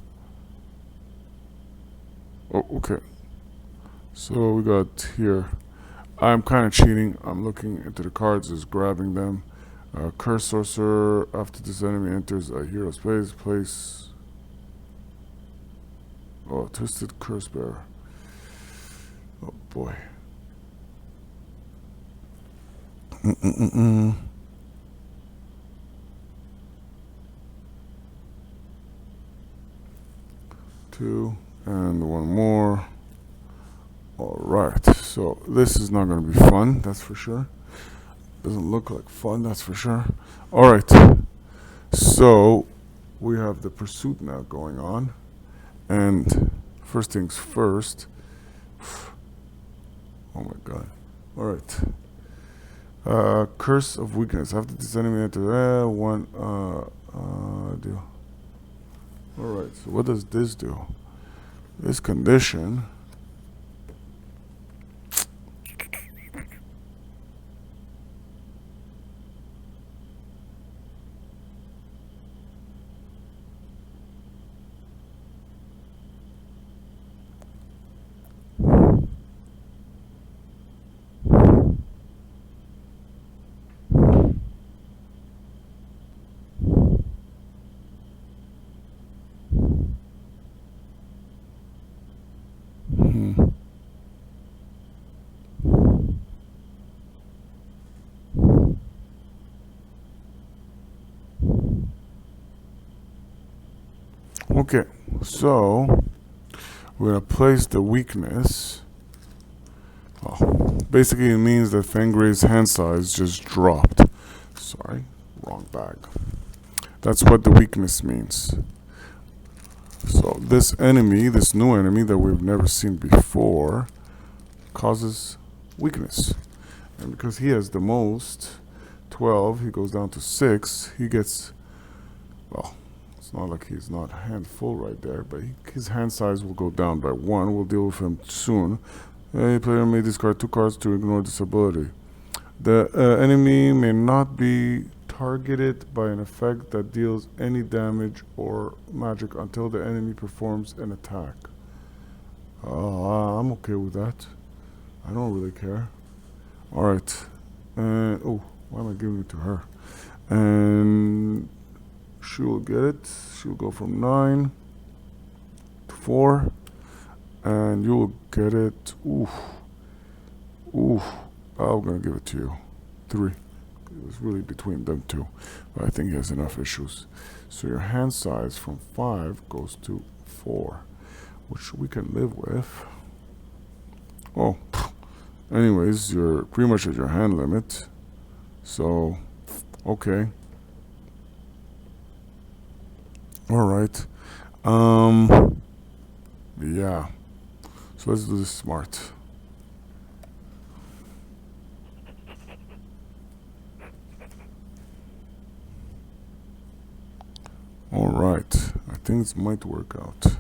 Oh, okay. So we got here, I'm kind of cheating. I'm looking into the cards, just grabbing them. Curse sorcerer, after this enemy enters a hero space, place. Oh, twisted curse bearer. Oh boy. Two and 1 more. All right. So this is not going to be fun. That's for sure. Doesn't look like fun, that's for sure. Alright, so we have the pursuit now going on, and first things first. Oh my god. Alright, curse of weakness. After this enemy enters one deal. Alright, so what does this do? This condition okay, so we're going to place the weakness. Oh, basically it means that Fangray's hand size just dropped. Sorry, wrong bag. That's what the weakness means. So this enemy, this new enemy that we've never seen before, causes weakness. And because he has the most, 12, he goes down to 6, he gets well, it's not like he's not hand full right there, but his hand size will go down by 1. We'll deal with him soon. A player may discard 2 cards to ignore this ability. The enemy may not be targeted by an effect that deals any damage or magic until the enemy performs an attack. I'm okay with that. I don't really care. Alright. Oh, why am I giving it to her? And she'll get it. She'll go from 9 to 4. And you'll get it. Oof. Oof. I'm gonna give it to you. 3. It was really between them two. But I think he has enough issues. So your hand size from 5 goes to 4, which we can live with. Oh, anyways, you're pretty much at your hand limit. So, okay. Alright. Yeah. So let's do this smart. Alright. I think this might work out.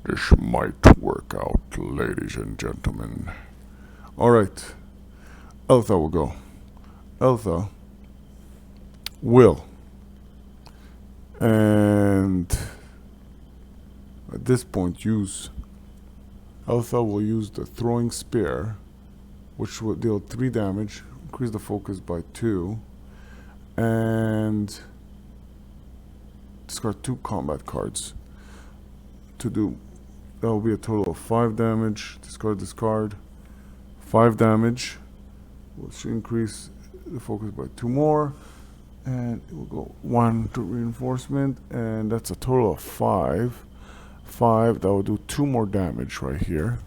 This might work out, ladies and gentlemen. Alright. Eltha will go. Eltha will. And at this point Eltha will use the throwing spear, which will deal 3 damage, increase the focus by 2, and discard 2 combat cards to do. That will be a total of 5 damage. Discard 5 damage, which will increase the focus by 2 more, and it will go 1 to reinforcement, and that's a total of 5. That will do 2 more damage right here,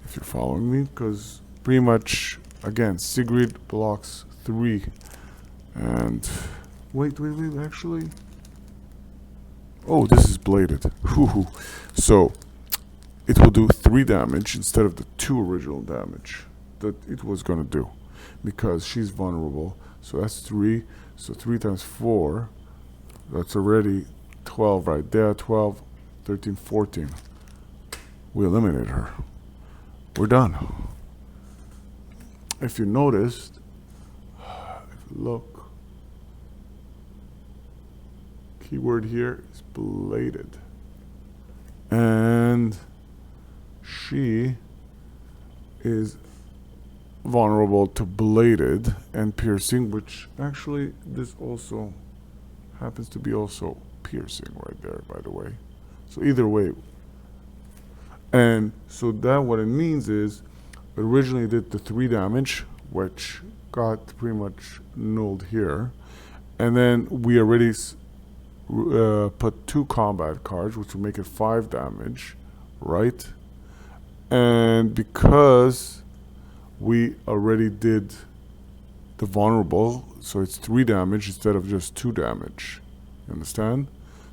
if you're following me, because pretty much, again, Sigrid blocks 3. And wait, actually, oh, this is bladed. So it will do 3 damage instead of the 2 original damage that it was gonna do, because she's vulnerable. So that's 3. So 3 times 4, that's already 12 right there. 12, 13, 14. We eliminate her. We're done. If you noticed, if you look, keyword here is bladed. And she is vulnerable to bladed and piercing, which actually this also happens to be also piercing right there, by the way. So either way, and so that what it means is it originally did the 3 damage, which got pretty much nulled here, and then we already put 2 combat cards, which will make it 5 damage, right? And because we already did the vulnerable, so it's 3 damage instead of just 2 damage. You understand?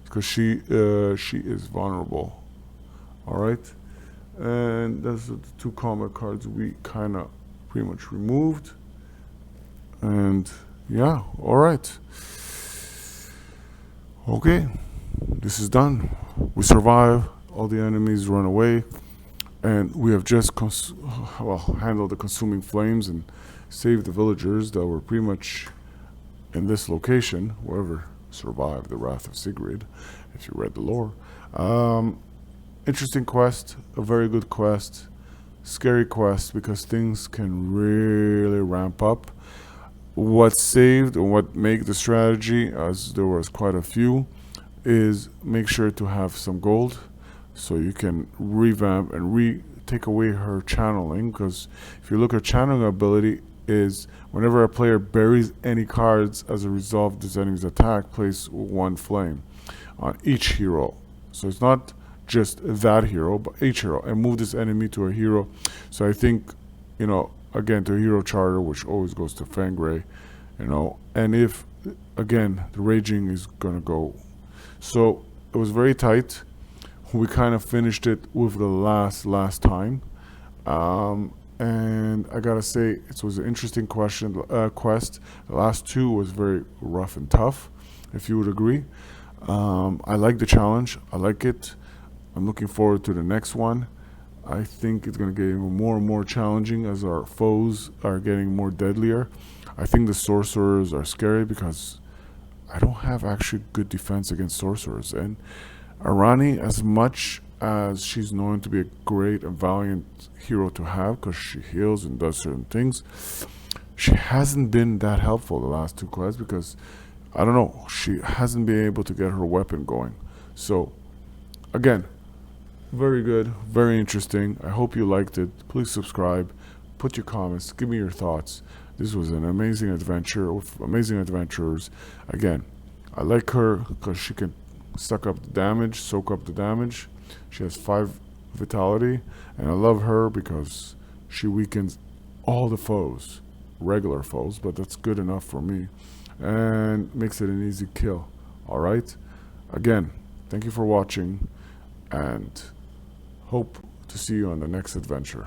Because she is vulnerable. Alright? And those are the 2 combat cards we kind of pretty much removed. And yeah, alright. Okay, this is done. We survive, all the enemies run away, and we have just handled the consuming flames and saved the villagers that were pretty much in this location, whoever survived the Wrath of Sigrid, if you read the lore. Interesting quest, a very good quest, scary quest, because things can really ramp up. What saved and what make the strategy, as there was quite a few, is make sure to have some gold so you can revamp and take away her channeling, because if you look at channeling ability is whenever a player buries any cards as a result of this enemy's attack, place 1 flame on each hero. So it's not just that hero, but each hero, and move this enemy to a hero. So I think, you know, again, to a hero charter, which always goes to Fangray, you know, and if, again, the raging is gonna go. So it was very tight. We kind of finished it with the last time. And I gotta say, it was an interesting quest. The last 2 was very rough and tough. if you would agree. I like the challenge. I like it. I'm looking forward to the next one. I think it's going to get even more and more challenging as our foes are getting more deadlier. I think the sorcerers are scary because I don't have actually good defense against sorcerers. And Arani, as much as she's known to be a great and valiant hero to have because she heals and does certain things, she hasn't been that helpful the last two quests because, I don't know, she hasn't been able to get her weapon going. So, again, very good, very interesting. I hope you liked it. Please subscribe, put your comments, give me your thoughts. This was an amazing adventure with amazing adventurers. Again, I like her because she can soak up the damage. She has 5 vitality, and I love her because she weakens all the foes, regular foes, but that's good enough for me, and makes it an easy kill. All right. Again, thank you for watching, and hope to see you on the next adventure.